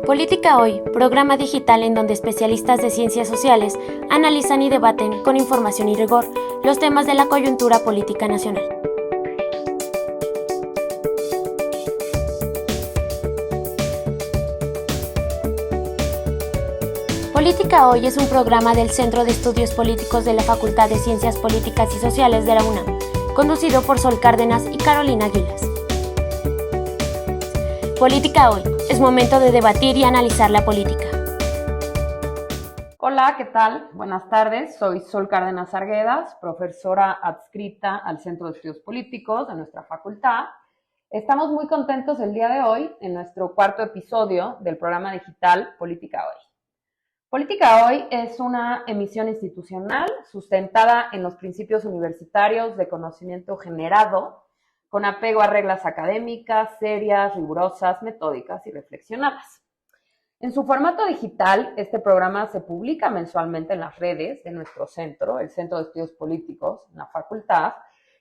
Política Hoy, programa digital en donde especialistas de ciencias sociales analizan y debaten con información y rigor los temas de la coyuntura política nacional. Política Hoy es un programa del Centro de Estudios Políticos de la Facultad de Ciencias Políticas y Sociales de la UNAM, conducido por Sol Cárdenas y Carolina Gilas. Política Hoy, es momento de debatir y analizar la política. Hola, ¿qué tal? Buenas tardes, soy Sol Cárdenas Arguedas, profesora adscrita al Centro de Estudios Políticos de nuestra facultad. Estamos muy contentos el día de hoy en nuestro cuarto episodio del programa digital Política Hoy. Política Hoy es una emisión institucional sustentada en los principios universitarios de conocimiento generado, con apego a reglas académicas, serias, rigurosas, metódicas y reflexionadas. En su formato digital, este programa se publica mensualmente en las redes de nuestro centro, el Centro de Estudios Políticos, en la facultad,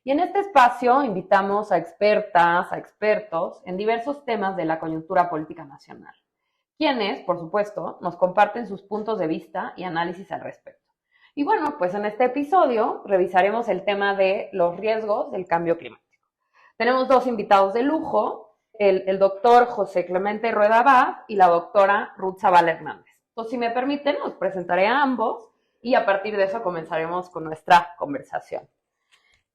y en este espacio invitamos a expertas, a expertos en diversos temas de la coyuntura política nacional, quienes, por supuesto, nos comparten sus puntos de vista y análisis al respecto. Y bueno, pues en este episodio revisaremos el tema de los riesgos del cambio climático. Tenemos dos invitados de lujo, el doctor José Clemente Rueda Abad y la doctora Ruth Zavala Hernández. Entonces, si me permiten, los presentaré a ambos y a partir de eso comenzaremos con nuestra conversación.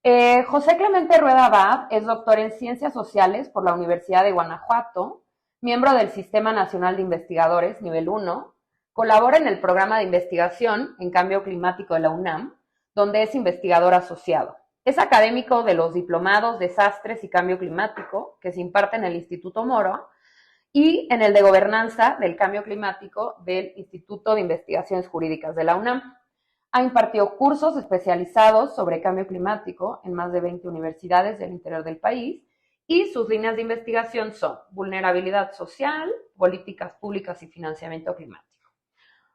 José Clemente Rueda Abad es doctor en Ciencias Sociales por la Universidad de Guanajuato, miembro del Sistema Nacional de Investigadores Nivel 1, colabora en el programa de investigación en cambio climático de la UNAM, donde es investigador asociado. Es académico de los diplomados Desastres y Cambio Climático, que se imparte en el Instituto Moro, y en el de Gobernanza del Cambio Climático del Instituto de Investigaciones Jurídicas de la UNAM. Ha impartido cursos especializados sobre cambio climático en más de 20 universidades del interior del país y sus líneas de investigación son vulnerabilidad social, políticas públicas y financiamiento climático.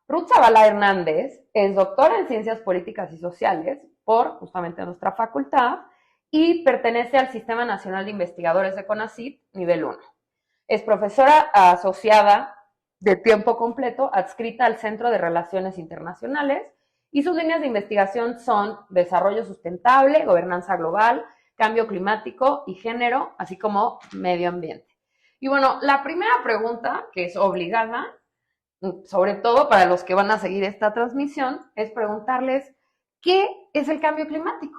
Ruth Zavala Hernández es doctora en Ciencias Políticas y Sociales por justamente nuestra facultad y pertenece al Sistema Nacional de Investigadores de CONACYT nivel 1. Es profesora asociada de tiempo completo adscrita al Centro de Relaciones Internacionales y sus líneas de investigación son desarrollo sustentable, gobernanza global, cambio climático y género, así como medio ambiente. Y bueno, la primera pregunta, que es obligada, sobre todo para los que van a seguir esta transmisión, es preguntarles, ¿qué es el cambio climático?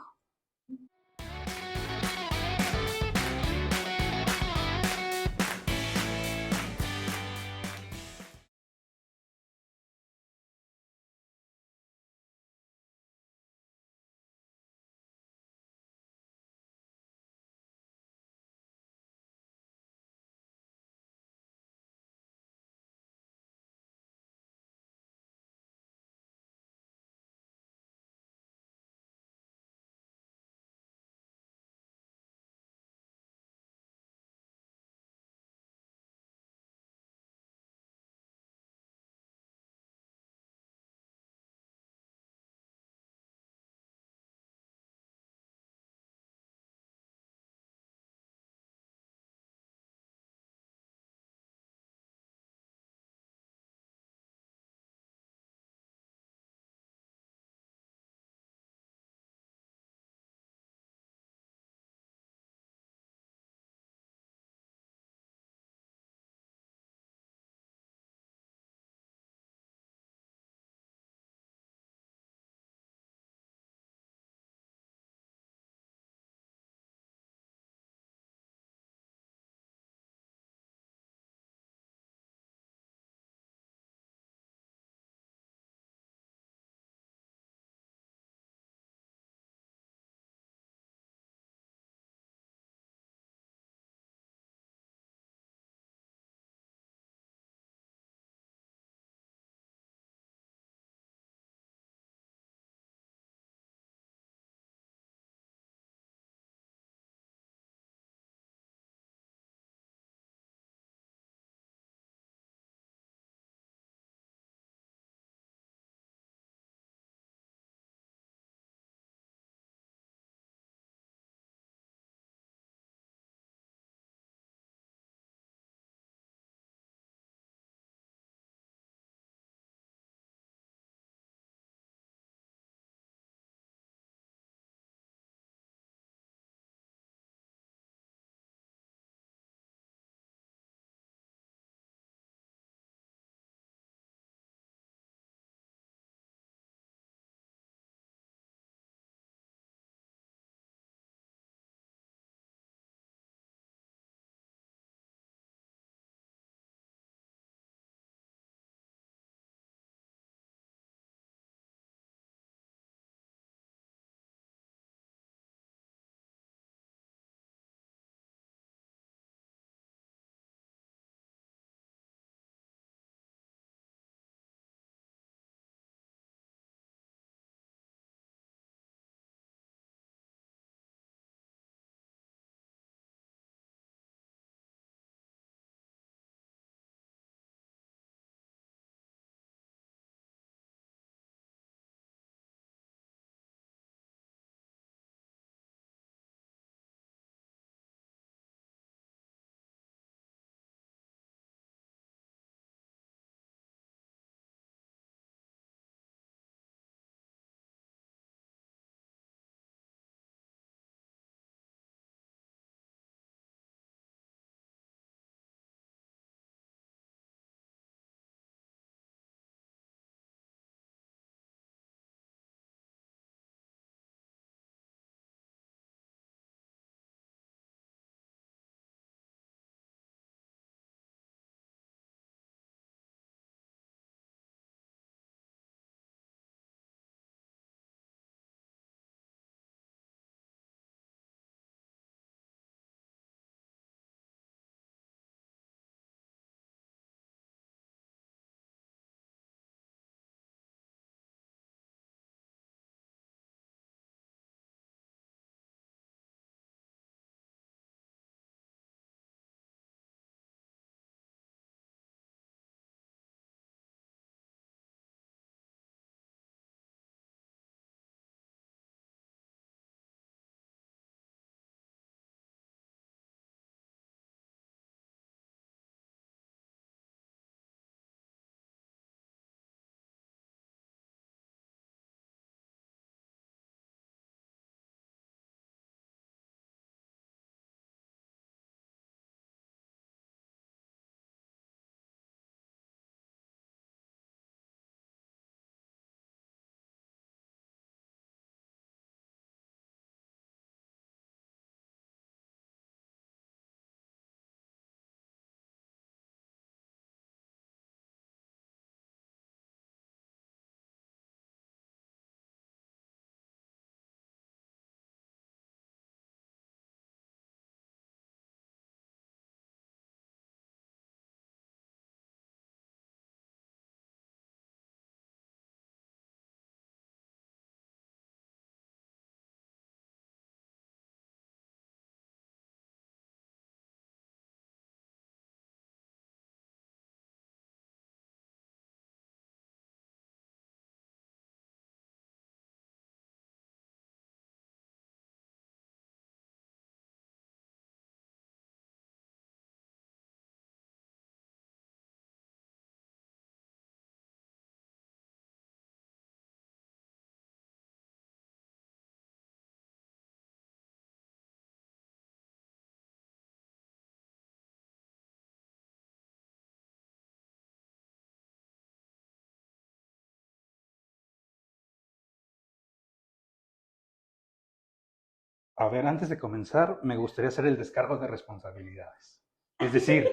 A ver, antes de comenzar, me gustaría hacer el descargo de responsabilidades. Es decir,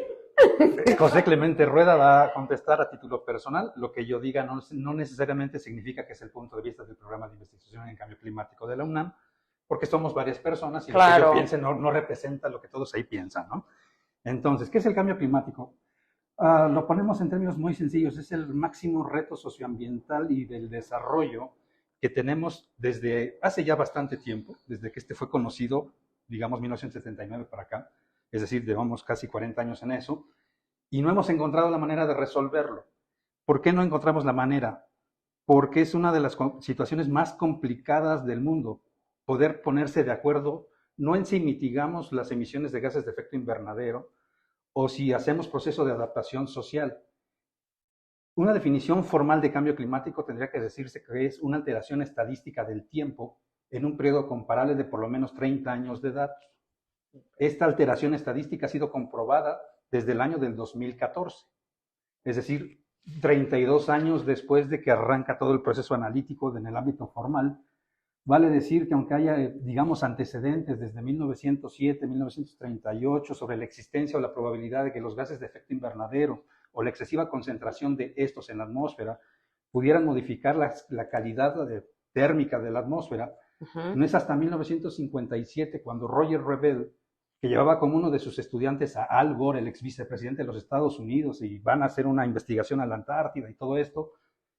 José Clemente Rueda va a contestar a título personal. Lo que yo diga no necesariamente significa que es el punto de vista del programa de investigación en cambio climático de la UNAM, porque somos varias personas y Claro. lo que yo piense no representa lo que todos ahí piensan, ¿no? Entonces, ¿qué es el cambio climático? Lo ponemos en términos muy sencillos. Es el máximo reto socioambiental y del desarrollo que tenemos desde hace ya bastante tiempo, desde que este fue conocido, digamos, 1979 para acá. Es decir, llevamos casi 40 años en eso, y no hemos encontrado la manera de resolverlo. ¿Por qué no encontramos la manera? Porque es una de las situaciones más complicadas del mundo, poder ponerse de acuerdo, no en si mitigamos las emisiones de gases de efecto invernadero o si hacemos proceso de adaptación social. Una definición formal de cambio climático tendría que decirse que es una alteración estadística del tiempo en un periodo comparable de por lo menos 30 años de edad. Esta alteración estadística ha sido comprobada desde el año del 2014, es decir, 32 años después de que arranca todo el proceso analítico en el ámbito formal. Vale decir que aunque haya, digamos, antecedentes desde 1907, 1938 sobre la existencia o la probabilidad de que los gases de efecto invernadero o la excesiva concentración de estos en la atmósfera pudieran modificar la calidad térmica de la atmósfera, no es hasta 1957 cuando Roger Revelle, que llevaba como uno de sus estudiantes a Al Gore, el ex vicepresidente de los Estados Unidos, y van a hacer una investigación a la Antártida y todo esto,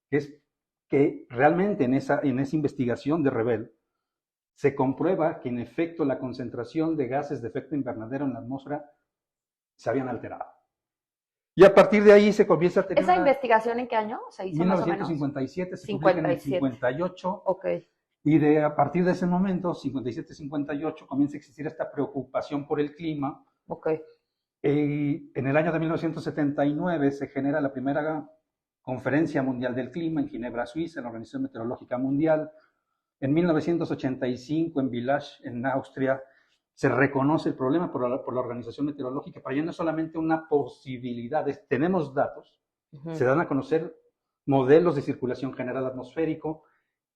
que realmente en esa investigación de Revelle se comprueba que en efecto la concentración de gases de efecto invernadero en la atmósfera se habían alterado. Y a partir de ahí se comienza a tener... ¿Esa investigación en qué año se hizo 1957, se publica en el 58. Ok. Y a partir de ese momento, 57-58, comienza a existir esta preocupación por el clima. Ok. En el año de 1979 se genera la primera Conferencia Mundial del Clima en Ginebra, Suiza, en la Organización Meteorológica Mundial. En 1985, en Villach, en Austria, se reconoce el problema por la Organización Meteorológica, para ya no es solamente una posibilidad, tenemos datos, se dan a conocer modelos de circulación general atmosférico,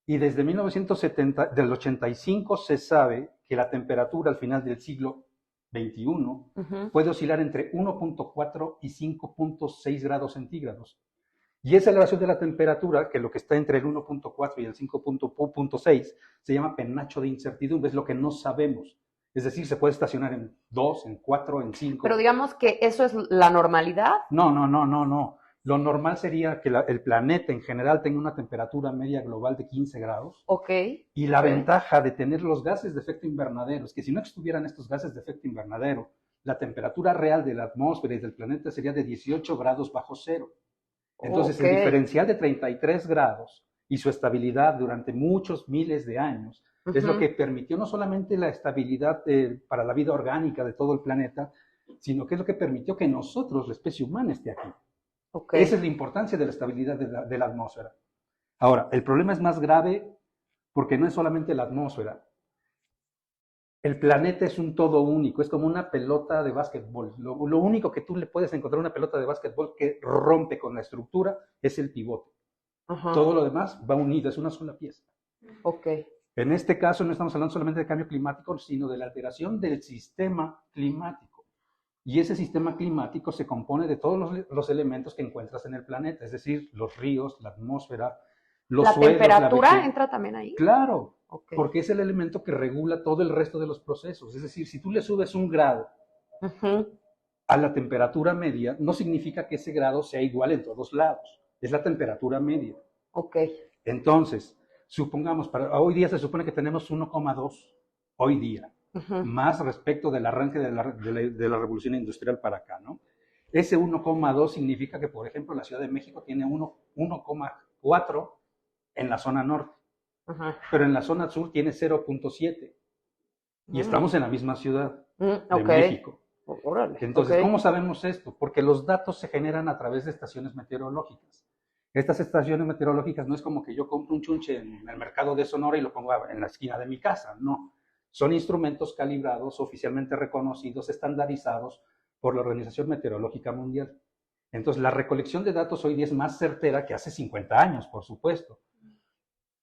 y desde 1985 se sabe que la temperatura al final del siglo XXI puede oscilar entre 1.4 y 5.6 grados centígrados. Y esa elevación de la temperatura, que lo que está entre el 1.4 y el 5.6, se llama penacho de incertidumbre, es lo que no sabemos. Es decir, se puede estacionar en 2, en 4, en 5. Pero digamos que eso es la normalidad. No. Lo normal sería que el planeta en general tenga una temperatura media global de 15 grados. Ok. Y la ventaja de tener los gases de efecto invernadero es que si no estuvieran estos gases de efecto invernadero, la temperatura real de la atmósfera y del planeta sería de 18 grados bajo cero. Entonces, el diferencial de 33 grados y su estabilidad durante muchos miles de años es lo que permitió no solamente la estabilidad para la vida orgánica de todo el planeta, sino que es lo que permitió que nosotros, la especie humana, esté aquí. Esa es la importancia de la estabilidad de la atmósfera. Ahora, el problema es más grave porque no es solamente la atmósfera. El planeta es un todo único, es como una pelota de básquetbol. Lo único que tú le puedes encontrar a una pelota de básquetbol que rompe con la estructura es el pivote. Todo lo demás va unido, es una sola pieza. En este caso no estamos hablando solamente de cambio climático, sino de la alteración del sistema climático. Y ese sistema climático se compone de todos los elementos que encuentras en el planeta, es decir, los ríos, la atmósfera, los suelos. ¿La temperatura entra también ahí? Claro, porque es el elemento que regula todo el resto de los procesos. Es decir, si tú le subes 1 grado a la temperatura media, no significa que ese grado sea igual en todos lados. Es la temperatura media. Entonces, supongamos, hoy día se supone que tenemos 1,2 hoy día. Más respecto del arranque de la revolución industrial para acá, ¿no? Ese 1,2 significa que, por ejemplo, la Ciudad de México tiene 1,4 en la zona norte, pero en la zona sur tiene 0,7 y estamos en la misma ciudad de México. Entonces, ¿cómo sabemos esto? Porque los datos se generan a través de estaciones meteorológicas. Estas estaciones meteorológicas no es como que yo compro un chunche en el mercado de Sonora y lo pongo en la esquina de mi casa, no. Son instrumentos calibrados, oficialmente reconocidos, estandarizados por la Organización Meteorológica Mundial. Entonces, la recolección de datos hoy día es más certera que hace 50 años, por supuesto.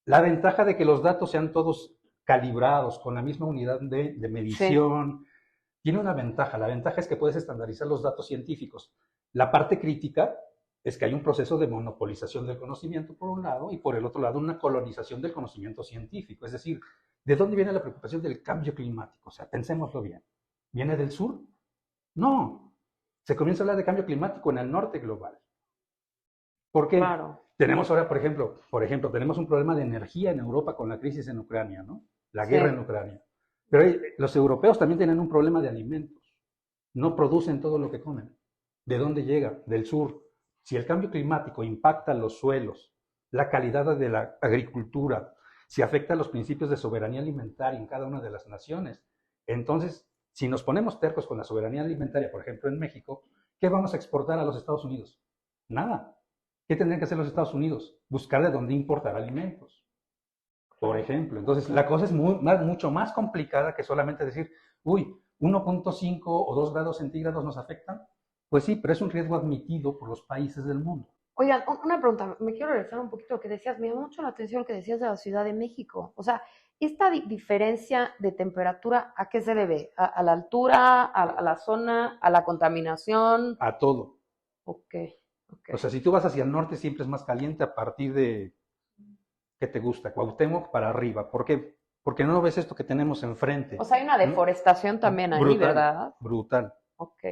La ventaja de que los datos sean todos calibrados, con la misma unidad de medición, tiene una ventaja. La ventaja es que puedes estandarizar los datos científicos. La parte crítica es que hay un proceso de monopolización del conocimiento por un lado y por el otro lado una colonización del conocimiento científico. Es decir, ¿de dónde viene la preocupación del cambio climático? O sea, pensémoslo bien. ¿Viene del sur? No. Se comienza a hablar de cambio climático en el norte global. ¿Por qué? Claro. Tenemos ahora, por ejemplo, tenemos un problema de energía en Europa con la crisis en Ucrania, ¿no? La guerra en Ucrania. Pero los europeos también tienen un problema de alimentos. No producen todo lo que comen. ¿De dónde llega? Del sur. Si el cambio climático impacta los suelos, la calidad de la agricultura, si afecta los principios de soberanía alimentaria en cada una de las naciones, entonces, si nos ponemos tercos con la soberanía alimentaria, por ejemplo, en México, ¿qué vamos a exportar a los Estados Unidos? Nada. ¿Qué tendrían que hacer los Estados Unidos? Buscar de dónde importar alimentos, por ejemplo. Entonces, la cosa es mucho más complicada que solamente decir, 1.5 o 2 grados centígrados nos afectan. Pues sí, pero es un riesgo admitido por los países del mundo. Oigan, una pregunta, me quiero regresar un poquito a lo que decías, me llamó mucho la atención lo que decías de la Ciudad de México. O sea, esta diferencia de temperatura, ¿a qué se debe? ¿A la altura, a la zona, a la contaminación? A todo. Ok. O sea, si tú vas hacia el norte siempre es más caliente a partir de, ¿qué te gusta? Cuauhtémoc para arriba. ¿Por qué? Porque no ves esto que tenemos enfrente. O sea, hay una deforestación también ahí, brutal, ¿verdad? Brutal. Ok.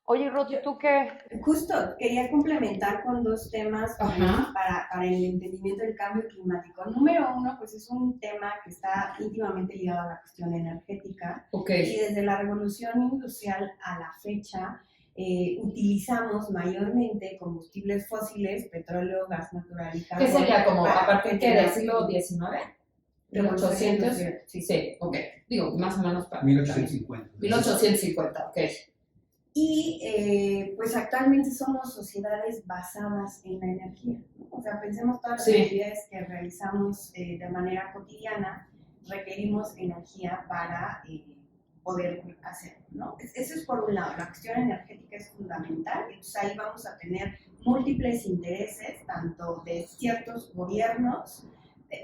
Oye, Rosy, ¿tú qué? Justo, quería complementar con 2 temas para el entendimiento del cambio climático. Número 1, pues es un tema que está íntimamente ligado a la cuestión energética. Y desde la revolución industrial a la fecha, utilizamos mayormente combustibles fósiles, petróleo, gas natural y carbón. ¿Qué sería como a partir del siglo XIX? ¿De 1800? Sí, ok. Digo, más o menos para 1850. 1850, ok. Y pues actualmente somos sociedades basadas en la energía, ¿no? O sea, pensemos todas las actividades que realizamos de manera cotidiana, requerimos energía para poder hacerlo, ¿no? Eso es por un lado, la cuestión energética es fundamental, entonces ahí vamos a tener múltiples intereses, tanto de ciertos gobiernos,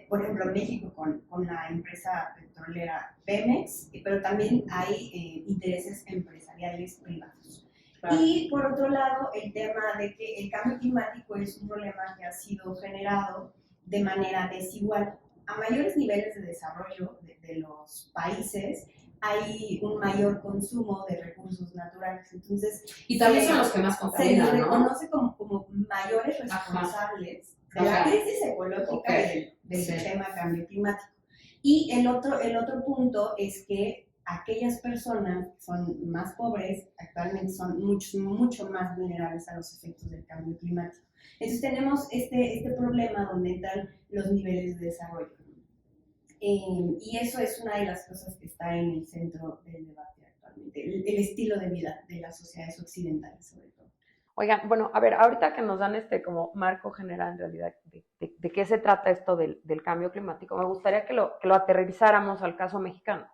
por ejemplo, México con la empresa petrolera Pemex, pero también hay intereses empresariales privados. Claro. Y por otro lado, el tema de que el cambio climático es un problema que ha sido generado de manera desigual. A mayores niveles de desarrollo de los países, hay un mayor consumo de recursos naturales. Entonces, y también son los que más contaminan, se les reconoce como mayores responsables de la crisis ecológica del sistema cambio climático. Y el otro punto es que aquellas personas que son más pobres actualmente son mucho más vulnerables a los efectos del cambio climático. Entonces tenemos este problema donde entran los niveles de desarrollo. Y eso es una de las cosas que está en el centro del debate actualmente, el estilo de vida de las sociedades occidentales sobre todo. Oigan, bueno, a ver, ahorita que nos dan como marco general en realidad de qué se trata esto del cambio climático, me gustaría que lo aterrizáramos al caso mexicano.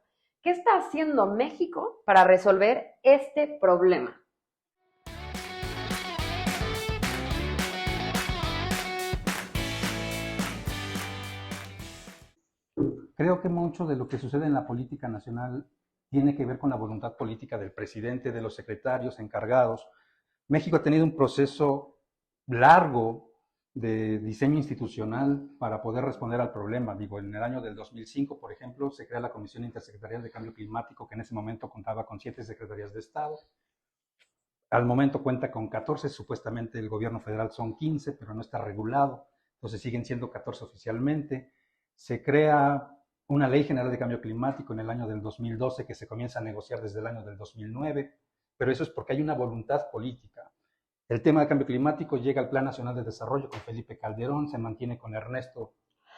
¿Qué está haciendo México para resolver este problema? Creo que mucho de lo que sucede en la política nacional tiene que ver con la voluntad política del presidente, de los secretarios encargados. México ha tenido un proceso largo de diseño institucional para poder responder al problema. Digo, en el año del 2005, por ejemplo, se crea la Comisión Intersecretarial de Cambio Climático, que en ese momento contaba con 7 secretarías de Estado. Al momento cuenta con 14, supuestamente el gobierno federal son 15, pero no está regulado, entonces siguen siendo 14 oficialmente. Se crea una Ley General de Cambio Climático en el año del 2012 que se comienza a negociar desde el año del 2009, pero eso es porque hay una voluntad política. El tema del cambio climático llega al Plan Nacional de Desarrollo con Felipe Calderón, se mantiene con Ernesto.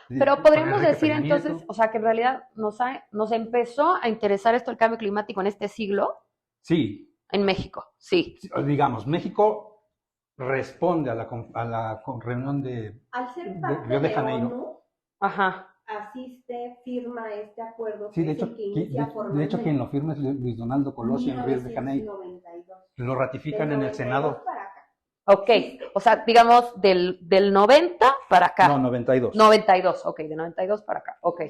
Pero podríamos decir entonces, o sea, que en realidad nos empezó a interesar esto el cambio climático en este siglo. Sí. En México, sí. Digamos, México responde a la reunión de Río de Janeiro. ONU, asiste, firma este acuerdo. Sí, de hecho quien lo firma es Luis Donaldo Colosio en Río de Janeiro. Lo ratifican en el Senado. Ok, o sea, digamos del 90 para acá. No, 92. 92, ok, de 92 para acá, ok.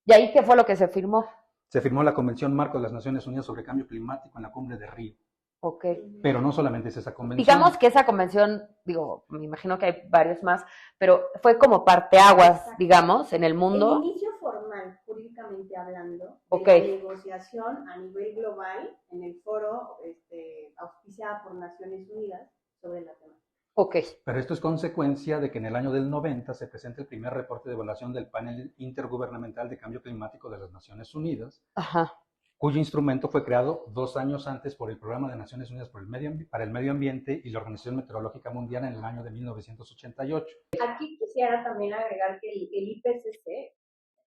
¿Y ahí qué fue lo que se firmó? Se firmó la Convención Marco de las Naciones Unidas sobre Cambio Climático en la Cumbre de Río. Ok. Pero no solamente es esa convención. Digamos que esa convención, digo, me imagino que hay varios más, pero fue como parteaguas, digamos, en el mundo. El inicio formal, jurídicamente hablando, de Okay. la negociación a nivel global en el foro auspiciada por Naciones Unidas sobre la temática. Ok. Pero esto es consecuencia de que en el año del 90 se presenta el primer reporte de evaluación del Panel Intergubernamental de Cambio Climático de las Naciones Unidas, Ajá. cuyo instrumento fue creado 2 años antes por el Programa de Naciones Unidas para el Medio Ambiente y la Organización Meteorológica Mundial en el año de 1988. Aquí quisiera también agregar que el IPCC,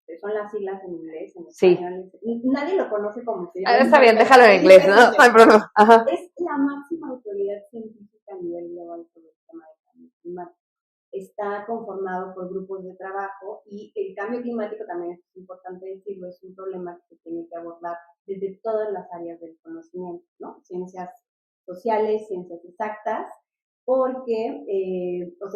que son las siglas en inglés, en Sí. español, nadie lo conoce como se Está bien, déjalo en inglés, ¿no? No hay problema. Ajá. Es la máxima autoridad científica a nivel global sobre el tema del cambio climático. Está conformado por grupos de trabajo y el cambio climático, también es importante decirlo, es un problema que se tiene que abordar desde todas las áreas del conocimiento, ¿no? Ciencias sociales, ciencias exactas, porque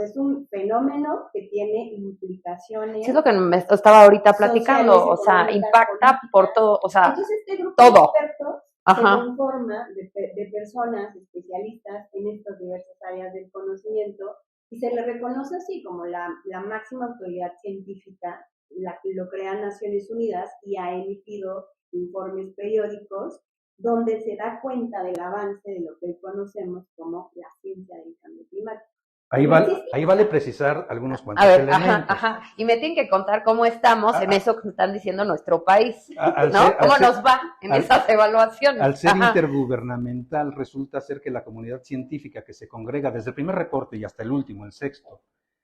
es un fenómeno que tiene implicaciones. Sí, es lo que me estaba ahorita platicando, sociales, o sea, económicas, impacta políticas. por todo, o sea, Entonces, este grupo todo. de expertos Ajá. se conforma de personas especialistas en estas diversas áreas del conocimiento y se le reconoce así como la máxima autoridad científica, lo crean Naciones Unidas y ha emitido informes periódicos donde se da cuenta del avance de lo que hoy conocemos como la ciencia del cambio climático. Ahí vale precisar algunos cuantos A ver, elementos. ajá. Y me tienen que contar cómo estamos en eso que están diciendo nuestro país, Al ¿no? ser- ¿Cómo al ser- nos va en al- esas evaluaciones? Al ser Ajá. intergubernamental, resulta ser que la comunidad científica que se congrega desde el primer reporte y hasta el último, el sexto,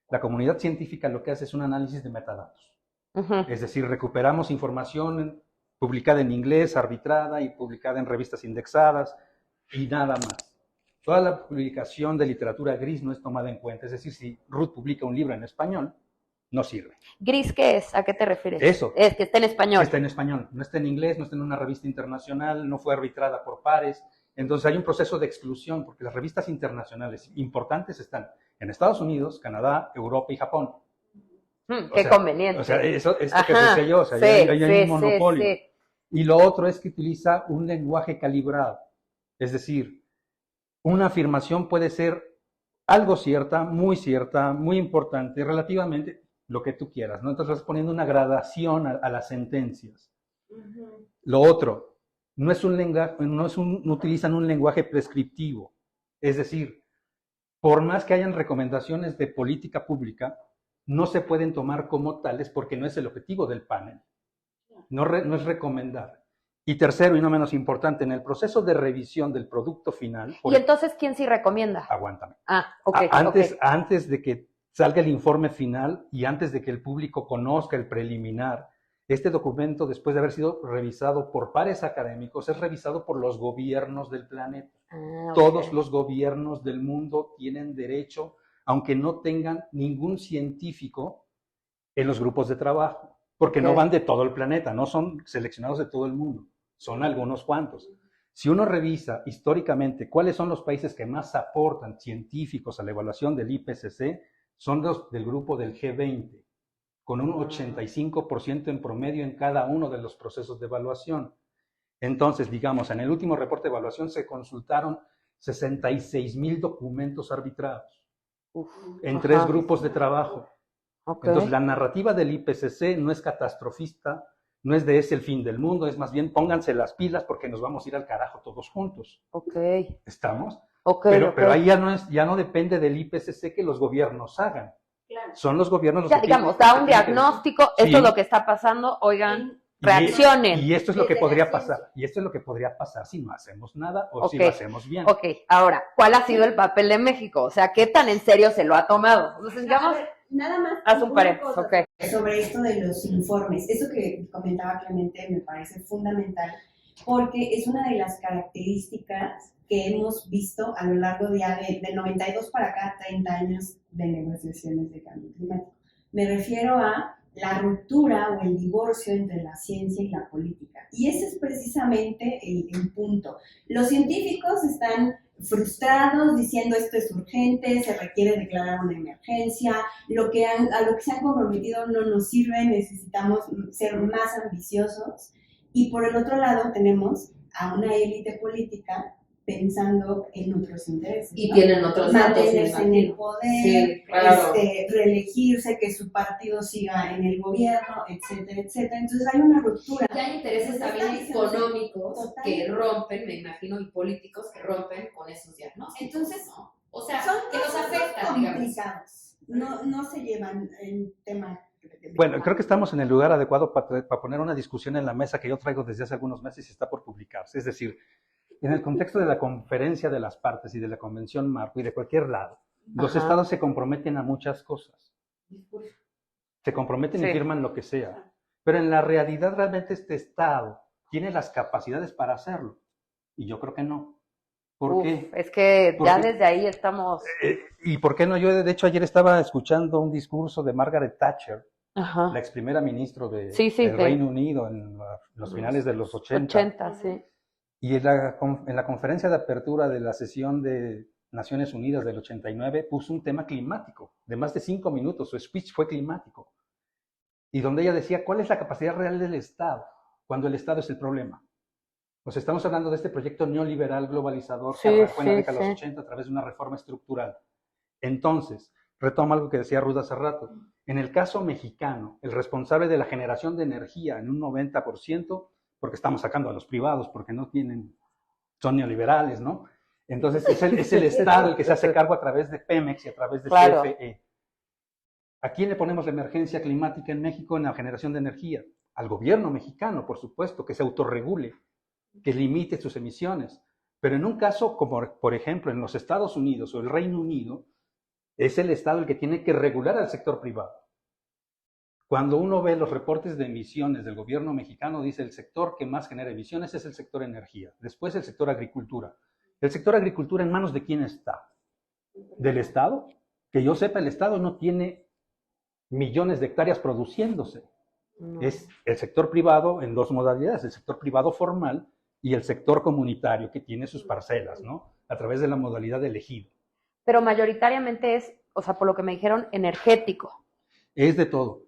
la comunidad científica lo que hace es un análisis de metadatos. Ujú. Es decir, recuperamos información publicada en inglés, arbitrada y publicada en revistas indexadas y nada más. Toda la publicación de literatura gris no es tomada en cuenta. Es decir, si Ruth publica un libro en español, no sirve. ¿Gris qué es? ¿A qué te refieres? Eso. Es que está en español. Está en español, no está en inglés, no está en una revista internacional, no fue arbitrada por pares. Entonces hay un proceso de exclusión, porque las revistas internacionales importantes están en Estados Unidos, Canadá, Europa y Japón. Qué conveniente. O sea, esto que Ajá, decía yo, o sea, sí, hay un sí, monopolio. sí. Y lo otro es que utiliza un lenguaje calibrado. Es decir, una afirmación puede ser algo cierta, muy importante, relativamente lo que tú quieras, ¿no? Entonces vas poniendo una gradación a las sentencias. Lo otro, no utilizan un lenguaje prescriptivo. Es decir, por más que hayan recomendaciones de política pública, no se pueden tomar como tales porque no es el objetivo del panel. No es recomendar. Y tercero, y no menos importante, en el proceso de revisión del producto final... ¿Y entonces quién sí recomienda? Aguántame. Ok. Antes de que salga el informe final y antes de que el público conozca el preliminar, este documento, después de haber sido revisado por pares académicos, es revisado por los gobiernos del planeta. Todos los gobiernos del mundo tienen derecho, aunque no tengan ningún científico en los grupos de trabajo, porque no van de todo el planeta, no son seleccionados de todo el mundo, son algunos cuantos. Si uno revisa históricamente cuáles son los países que más aportan científicos a la evaluación del IPCC, son los del grupo del G20, con un 85% en promedio en cada uno de los procesos de evaluación. Entonces, digamos, en el último reporte de evaluación se consultaron 66,000 documentos arbitrados en 3 grupos de trabajo. Entonces, la narrativa del IPCC no es catastrofista, no es de es el fin del mundo, es más bien pónganse las pilas porque nos vamos a ir al carajo todos juntos. ¿Estamos? Pero ahí ya no depende del IPCC que los gobiernos hagan. Claro. Son los gobiernos los Ya, que digamos, tienen, da un diagnóstico, esto es lo que está pasando, oigan, reaccionen. Y esto es lo que podría pasar. Y esto es lo que podría pasar si no hacemos nada o si lo hacemos bien. Ok, ahora, ¿cuál ha sido el papel de México? O sea, ¿qué tan en serio se lo ha tomado? Entonces, digamos, nada más. haz un paréntesis, sobre esto de los informes. Eso que comentaba Clemente me parece fundamental porque es una de las características que hemos visto a lo largo del 92 para acá, 30 años de negociaciones de cambio climático. Me refiero a la ruptura o el divorcio entre la ciencia y la política. Y ese es precisamente el punto. Los científicos están frustrados diciendo esto es urgente, se requiere declarar una emergencia, a lo que se han comprometido no nos sirve, necesitamos ser más ambiciosos. Y por el otro lado tenemos a una élite política pensando en otros intereses. Y ¿no? tienen otros datos. Mantenerse en el poder, Sí, claro. reelegirse, que su partido siga en el gobierno, etcétera, etcétera. Entonces hay una ruptura. Que hay intereses también económicos Total. que rompen, me imagino, y políticos que rompen con esos diagnósticos. Entonces, ¿no? O sea, son que nos afectan, digamos. complicados. No se llevan en tema. Bueno, creo que estamos en el lugar adecuado para poner una discusión en la mesa que yo traigo desde hace algunos meses y está por publicarse. Es decir, en el contexto de la conferencia de las partes y de la convención marco y de cualquier lado, los estados se comprometen a muchas cosas. Se comprometen y firman lo que sea. Pero en la realidad realmente este estado tiene las capacidades para hacerlo. Y yo creo que no. ¿Por qué? Es que ¿Por ya qué? desde ahí estamos... ¿Y por qué no? Yo, de hecho, ayer estaba escuchando un discurso de Margaret Thatcher, Ajá. la ex primera ministra del de Reino Unido en los finales de los 80. Sí. Y en la conferencia de apertura de la sesión de Naciones Unidas del 89 puso un tema climático de más de 5 minutos. Su speech fue climático. Y donde ella decía, ¿cuál es la capacidad real del Estado cuando el Estado es el problema? Pues estamos hablando de este proyecto neoliberal globalizador que arrancó en la década de los 80 a través de una reforma estructural. Entonces, retomo algo que decía Ruth hace rato. En el caso mexicano, el responsable de la generación de energía en un 90%, porque estamos sacando a los privados, porque no tienen, son neoliberales, ¿no? Entonces es el Estado el que se hace cargo a través de Pemex y a través de CFE. ¿A quién le ponemos la emergencia climática en México en la generación de energía? Al gobierno mexicano, por supuesto, que se autorregule, que limite sus emisiones. Pero en un caso como, por ejemplo, en los Estados Unidos o el Reino Unido, es el Estado el que tiene que regular al sector privado. Cuando uno ve los reportes de emisiones del gobierno mexicano, dice el sector que más genera emisiones es el sector energía, después el sector agricultura. ¿El sector agricultura en manos de quién está? ¿Del Estado? Que yo sepa, el Estado no tiene millones de hectáreas produciéndose. No. Es el sector privado en dos modalidades, el sector privado formal y el sector comunitario que tiene sus parcelas, ¿no? A través de la modalidad de ejido. Pero mayoritariamente es, o sea, por lo que me dijeron, energético. Es de todo.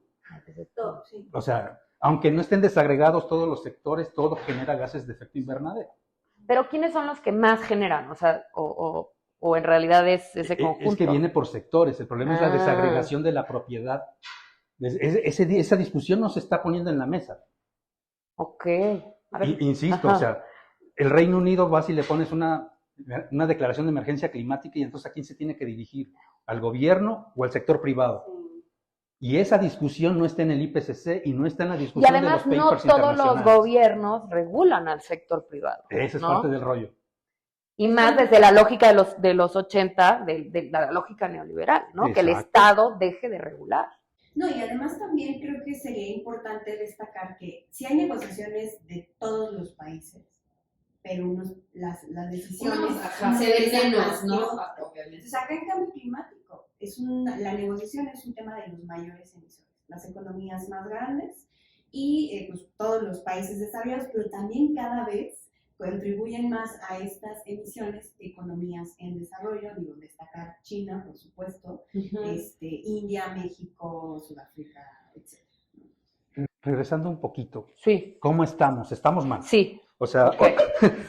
De todo, sí. O sea, aunque no estén desagregados todos los sectores, todo genera gases de efecto invernadero. Pero ¿quiénes son los que más generan? O sea, o en realidad es ese conjunto. Es que viene por sectores. El problema es la desagregación de la propiedad. Esa discusión no se está poniendo en la mesa. Ok. A ver. Insisto, o sea, el Reino Unido vas y le pones una declaración de emergencia climática y entonces ¿a quién se tiene que dirigir? ¿Al gobierno o al sector privado? Y esa discusión no está en el IPCC y no está en la discusión de los papers internacionales. Y además no todos los gobiernos regulan al sector privado. Esa es parte del rollo. Y más desde la lógica de los 80, de la lógica neoliberal, ¿no? Exacto. Que el Estado deje de regular. No, y además también creo que sería importante destacar que si hay negociaciones de todos los países, pero las decisiones se ven menos, ¿no? Entonces acá en cambio climático, la negociación es un tema de los mayores emisores, las economías más grandes y pues, todos los países desarrollados, pero también cada vez contribuyen más a estas emisiones economías en desarrollo, digo, destacar China, por supuesto, India, México, Sudáfrica, etc. Regresando un poquito. Sí. ¿Cómo estamos? ¿Estamos mal? Sí. O sea,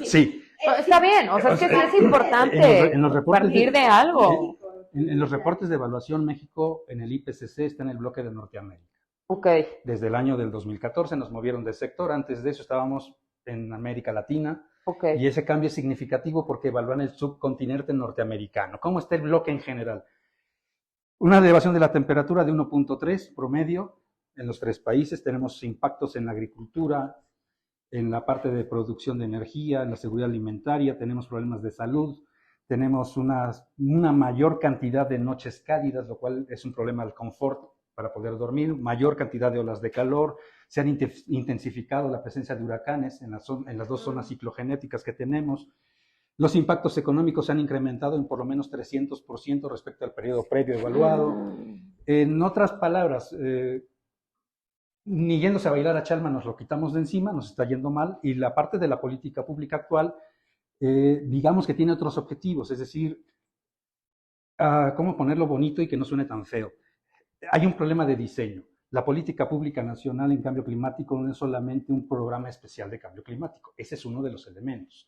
sí. Está bien, o sea, es que sí es importante en los reportes partir de algo. En los reportes de evaluación, México en el IPCC está en el bloque de Norteamérica. Ok. Desde el año del 2014 nos movieron de sector, antes de eso estábamos en América Latina, y ese cambio es significativo porque evalúan el subcontinente norteamericano. ¿Cómo está el bloque en general? Una elevación de la temperatura de 1.3 promedio en los 3 países, tenemos impactos en la agricultura, en la parte de producción de energía, en la seguridad alimentaria, tenemos problemas de salud, tenemos una mayor cantidad de noches cálidas, lo cual es un problema del confort para poder dormir, mayor cantidad de olas de calor, se han intensificado la presencia de huracanes en las 2 zonas ciclogenéticas que tenemos, los impactos económicos se han incrementado en por lo menos 300% respecto al periodo previo evaluado. En otras palabras, ni yéndose a bailar a Chalma nos lo quitamos de encima, nos está yendo mal, y la parte de la política pública actual digamos que tiene otros objetivos, es decir, ¿cómo ponerlo bonito y que no suene tan feo? Hay un problema de diseño. La política pública nacional en cambio climático no es solamente un programa especial de cambio climático, ese es uno de los elementos.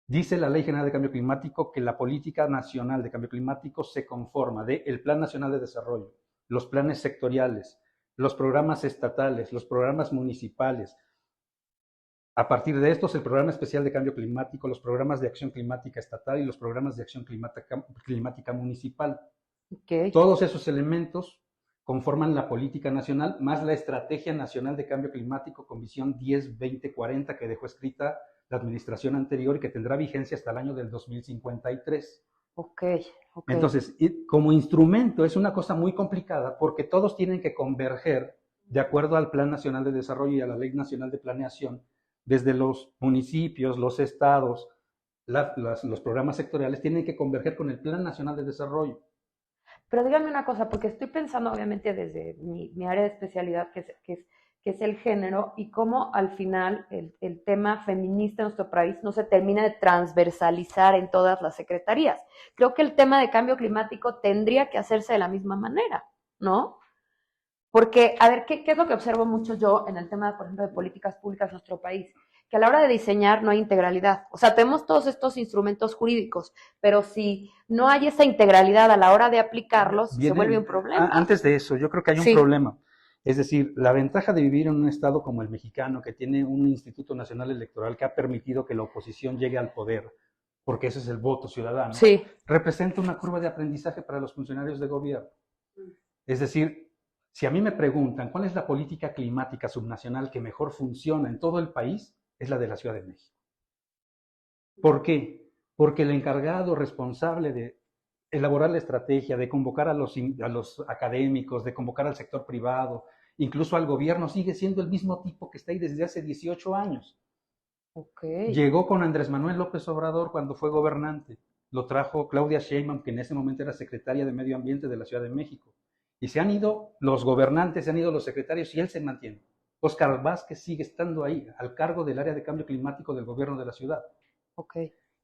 Dice la Ley General de Cambio Climático que la política nacional de cambio climático se conforma del Plan Nacional de Desarrollo, los planes sectoriales, los programas estatales, los programas municipales. A partir de estos, el Programa Especial de Cambio Climático, los programas de acción climática estatal y los programas de acción climática municipal. Ok. Todos esos elementos conforman la política nacional, más la Estrategia Nacional de Cambio Climático con visión 10-20-40 que dejó escrita la administración anterior y que tendrá vigencia hasta el año del 2053. Ok. Entonces, como instrumento es una cosa muy complicada porque todos tienen que converger de acuerdo al Plan Nacional de Desarrollo y a la Ley Nacional de Planeación, desde los municipios, los estados, los programas sectoriales tienen que converger con el Plan Nacional de Desarrollo. Pero dígame una cosa, porque estoy pensando obviamente desde mi área de especialidad, que es el género, y cómo al final el tema feminista en nuestro país no se termina de transversalizar en todas las secretarías. Creo que el tema de cambio climático tendría que hacerse de la misma manera, ¿no? Porque, a ver, ¿qué es lo que observo mucho yo en el tema, por ejemplo, de políticas públicas en nuestro país? Que a la hora de diseñar no hay integralidad. O sea, tenemos todos estos instrumentos jurídicos, pero si no hay esa integralidad a la hora de aplicarlos, se vuelve un problema. Antes de eso, yo creo que hay un problema. Es decir, la ventaja de vivir en un estado como el mexicano, que tiene un Instituto Nacional Electoral que ha permitido que la oposición llegue al poder, porque ese es el voto ciudadano, representa una curva de aprendizaje para los funcionarios de gobierno. Es decir, si a mí me preguntan cuál es la política climática subnacional que mejor funciona en todo el país, es la de la Ciudad de México. ¿Por qué? Porque el encargado responsable de elaborar la estrategia, de convocar a los académicos, de convocar al sector privado, incluso al gobierno, sigue siendo el mismo tipo que está ahí desde hace 18 años. Llegó con Andrés Manuel López Obrador cuando fue gobernante. Lo trajo Claudia Sheinbaum, que en ese momento era secretaria de Medio Ambiente de la Ciudad de México. Y se han ido los gobernantes, se han ido los secretarios y él se mantiene. Óscar Vázquez sigue estando ahí, al cargo del área de cambio climático del gobierno de la ciudad.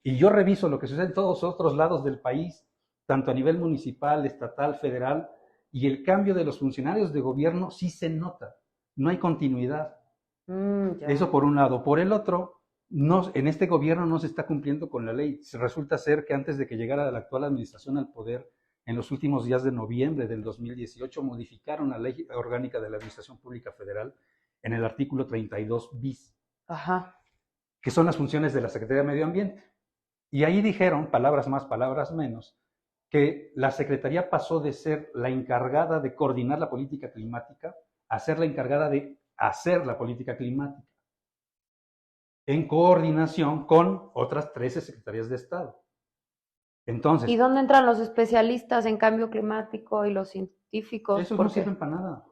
Y yo reviso lo que sucede en todos los otros lados del país, tanto a nivel municipal, estatal, federal, y el cambio de los funcionarios de gobierno sí se nota. No hay continuidad. Eso por un lado. Por el otro, en este gobierno no se está cumpliendo con la ley. Resulta ser que antes de que llegara la actual administración al poder, en los últimos días de noviembre del 2018, modificaron la Ley Orgánica de la Administración Pública Federal en el artículo 32 bis, que son las funciones de la Secretaría de Medio Ambiente. Y ahí dijeron, palabras más, palabras menos, que la Secretaría pasó de ser la encargada de coordinar la política climática a ser la encargada de hacer la política climática, en coordinación con otras 13 secretarías de Estado. Entonces, ¿y dónde entran los especialistas en cambio climático y los científicos? Esos no sirven para nada.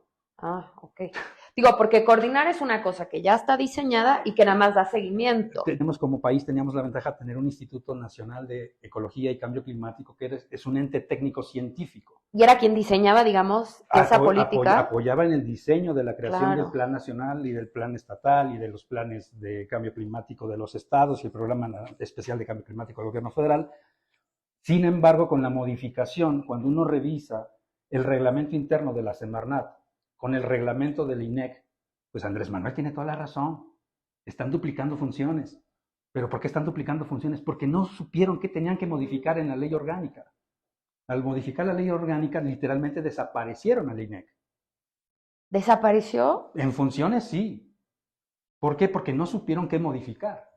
Digo, porque coordinar es una cosa que ya está diseñada y que nada más da seguimiento. Como país teníamos la ventaja de tener un Instituto Nacional de Ecología y Cambio Climático, que es un ente técnico científico. Y era quien diseñaba, digamos, esa política. Apoyaba en el diseño de la creación del Plan Nacional y del Plan Estatal y de los planes de cambio climático de los estados y el Programa Especial de Cambio Climático del Gobierno Federal. Sin embargo, con la modificación, cuando uno revisa el reglamento interno de la Semarnat con el reglamento del INEC, pues Andrés Manuel tiene toda la razón. Están duplicando funciones. ¿Pero por qué están duplicando funciones? Porque no supieron qué tenían que modificar en la ley orgánica. Al modificar la ley orgánica, literalmente desaparecieron al INEC. ¿Desapareció? En funciones, sí. ¿Por qué? Porque no supieron qué modificar.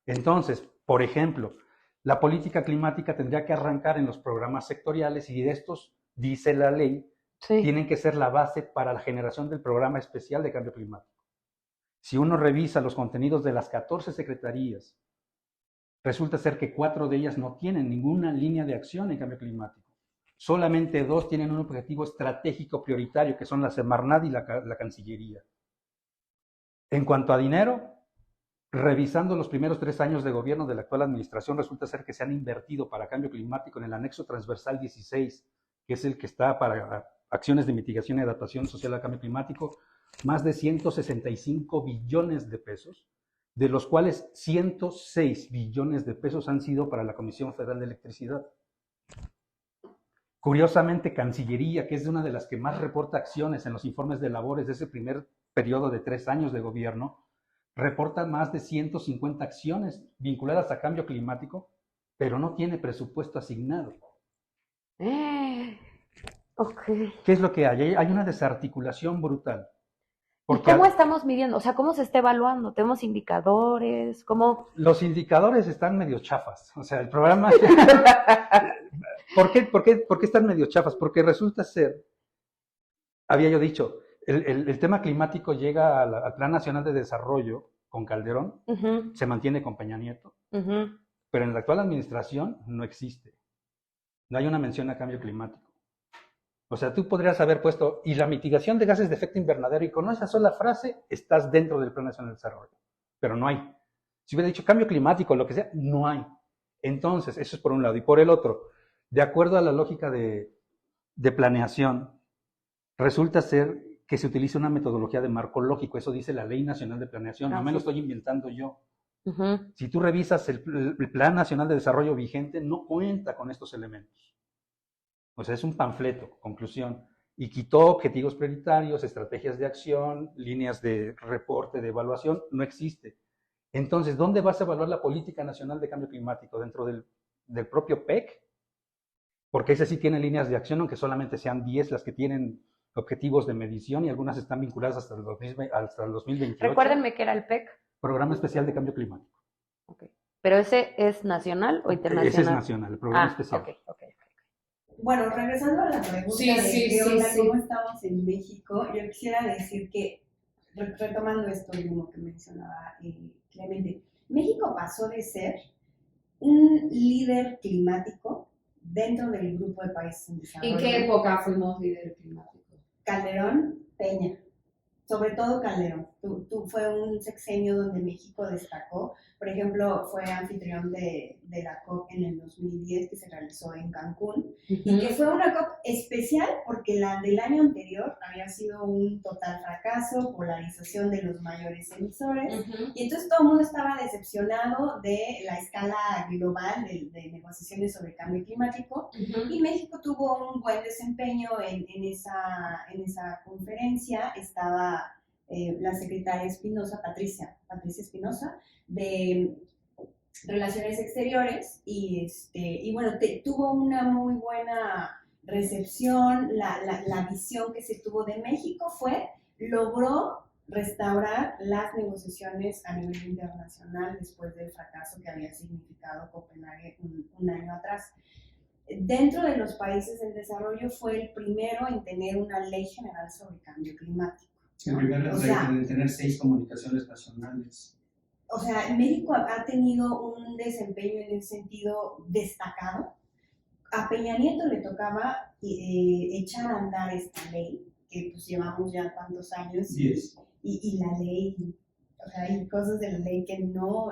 Entonces, por ejemplo, la política climática tendría que arrancar en los programas sectoriales y de estos, dice la ley, tienen que ser la base para la generación del programa especial de cambio climático. Si uno revisa los contenidos de las 14 secretarías, resulta ser que 4 de ellas no tienen ninguna línea de acción en cambio climático. Solamente 2 tienen un objetivo estratégico prioritario, que son la Semarnat y la Cancillería. En cuanto a dinero, revisando los primeros 3 años de gobierno de la actual administración, resulta ser que se han invertido para cambio climático en el anexo transversal 16, que es el que está para acciones de mitigación y adaptación social al cambio climático, más de 165 billones de pesos, de los cuales 106 billones de pesos han sido para la Comisión Federal de Electricidad. Curiosamente, Cancillería, que es una de las que más reporta acciones en los informes de labores de ese primer periodo de 3 años de gobierno, reporta más de 150 acciones vinculadas a cambio climático, pero no tiene presupuesto asignado. Ok. ¿Qué es lo que hay? Hay una desarticulación brutal. ¿Y cómo estamos midiendo? O sea, ¿cómo se está evaluando? ¿Tenemos indicadores? ¿Cómo? Los indicadores están medio chafas. O sea, el programa... ¿Por qué están medio chafas? Porque resulta ser, había yo dicho, el tema climático llega al Plan Nacional de Desarrollo con Calderón, se mantiene con Peña Nieto, pero en la actual administración no existe. No hay una mención a cambio climático. O sea, tú podrías haber puesto, y la mitigación de gases de efecto invernadero, y con esa sola frase estás dentro del Plan Nacional de Desarrollo, pero no hay. Si hubiera dicho cambio climático, lo que sea, no hay. Entonces, eso es por un lado. Y por el otro, de acuerdo a la lógica de planeación, resulta ser que se utiliza una metodología de marco lógico. Eso dice la Ley Nacional de Planeación. No me lo estoy inventando yo. Si tú revisas el Plan Nacional de Desarrollo vigente, no cuenta con estos elementos. O sea, es un panfleto, conclusión. Y quitó objetivos prioritarios, estrategias de acción, líneas de reporte, de evaluación. No existe. Entonces, ¿dónde vas a evaluar la política nacional de cambio climático? ¿Dentro del propio PEC? Porque ese sí tiene líneas de acción, aunque solamente sean 10 las que tienen objetivos de medición y algunas están vinculadas hasta el 2028. Recuérdenme que era el PEC. Programa Especial de Cambio Climático. Okay. ¿Pero ese es nacional o internacional? Ese es nacional, el programa especial. Okay. Bueno, regresando a la pregunta cómo estamos en México, yo quisiera decir que, retomando esto mismo que mencionaba Clemente, México pasó de ser un líder climático dentro del grupo de países en desarrollo. ¿En qué época fuimos líder climático? Calderón, Peña, sobre todo Calderón. Fue un sexenio donde México destacó. Por ejemplo, fue anfitrión de la COP en el 2010 que se realizó en Cancún, y que fue una COP especial porque la del año anterior había sido un total fracaso, polarización de los mayores emisores, y entonces todo el mundo estaba decepcionado de la escala global de negociaciones sobre cambio climático, y México tuvo un buen desempeño en esa conferencia. Estaba la secretaria Espinosa, Patricia Espinosa, de Relaciones Exteriores, y bueno, tuvo una muy buena recepción. La visión que se tuvo de México logró restaurar las negociaciones a nivel internacional después del fracaso que había significado Copenhague un año atrás. Dentro de los países en desarrollo fue el primero en tener una ley general sobre cambio climático. El primer en tener 6 comunicaciones nacionales. O sea, México ha tenido un desempeño en ese sentido destacado. A Peña Nieto le tocaba echar a andar esta ley, que pues llevamos ya cuántos años. 10. Y la ley, o sea, hay cosas de la ley que no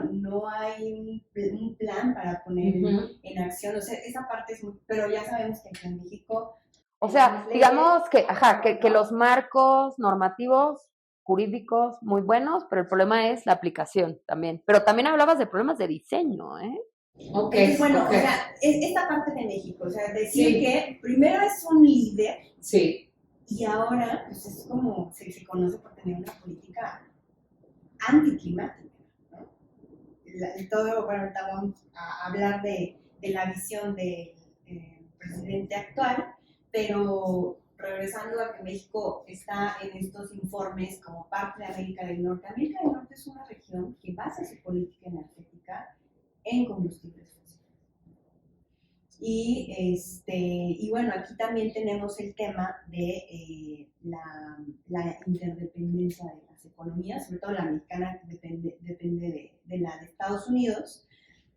hay un plan para poner en acción. O sea, esa parte es muy... Pero ya sabemos que aquí en México... O sea, digamos que los marcos normativos, jurídicos, muy buenos, pero el problema es la aplicación también. Pero también hablabas de problemas de diseño, ¿eh? Bueno, o sea, esta parte de México, o sea, decir que primero es un líder, y ahora pues es como se conoce por tener una política anticlimática, ¿no? Bueno, ahorita vamos a hablar de la visión del presidente actual, pero regresando a que México está en estos informes como parte de América del Norte. América del Norte es una región que basa su política energética en combustibles fósiles. Y bueno, aquí también tenemos el tema de la interdependencia de las economías, sobre todo la mexicana depende de la de Estados Unidos.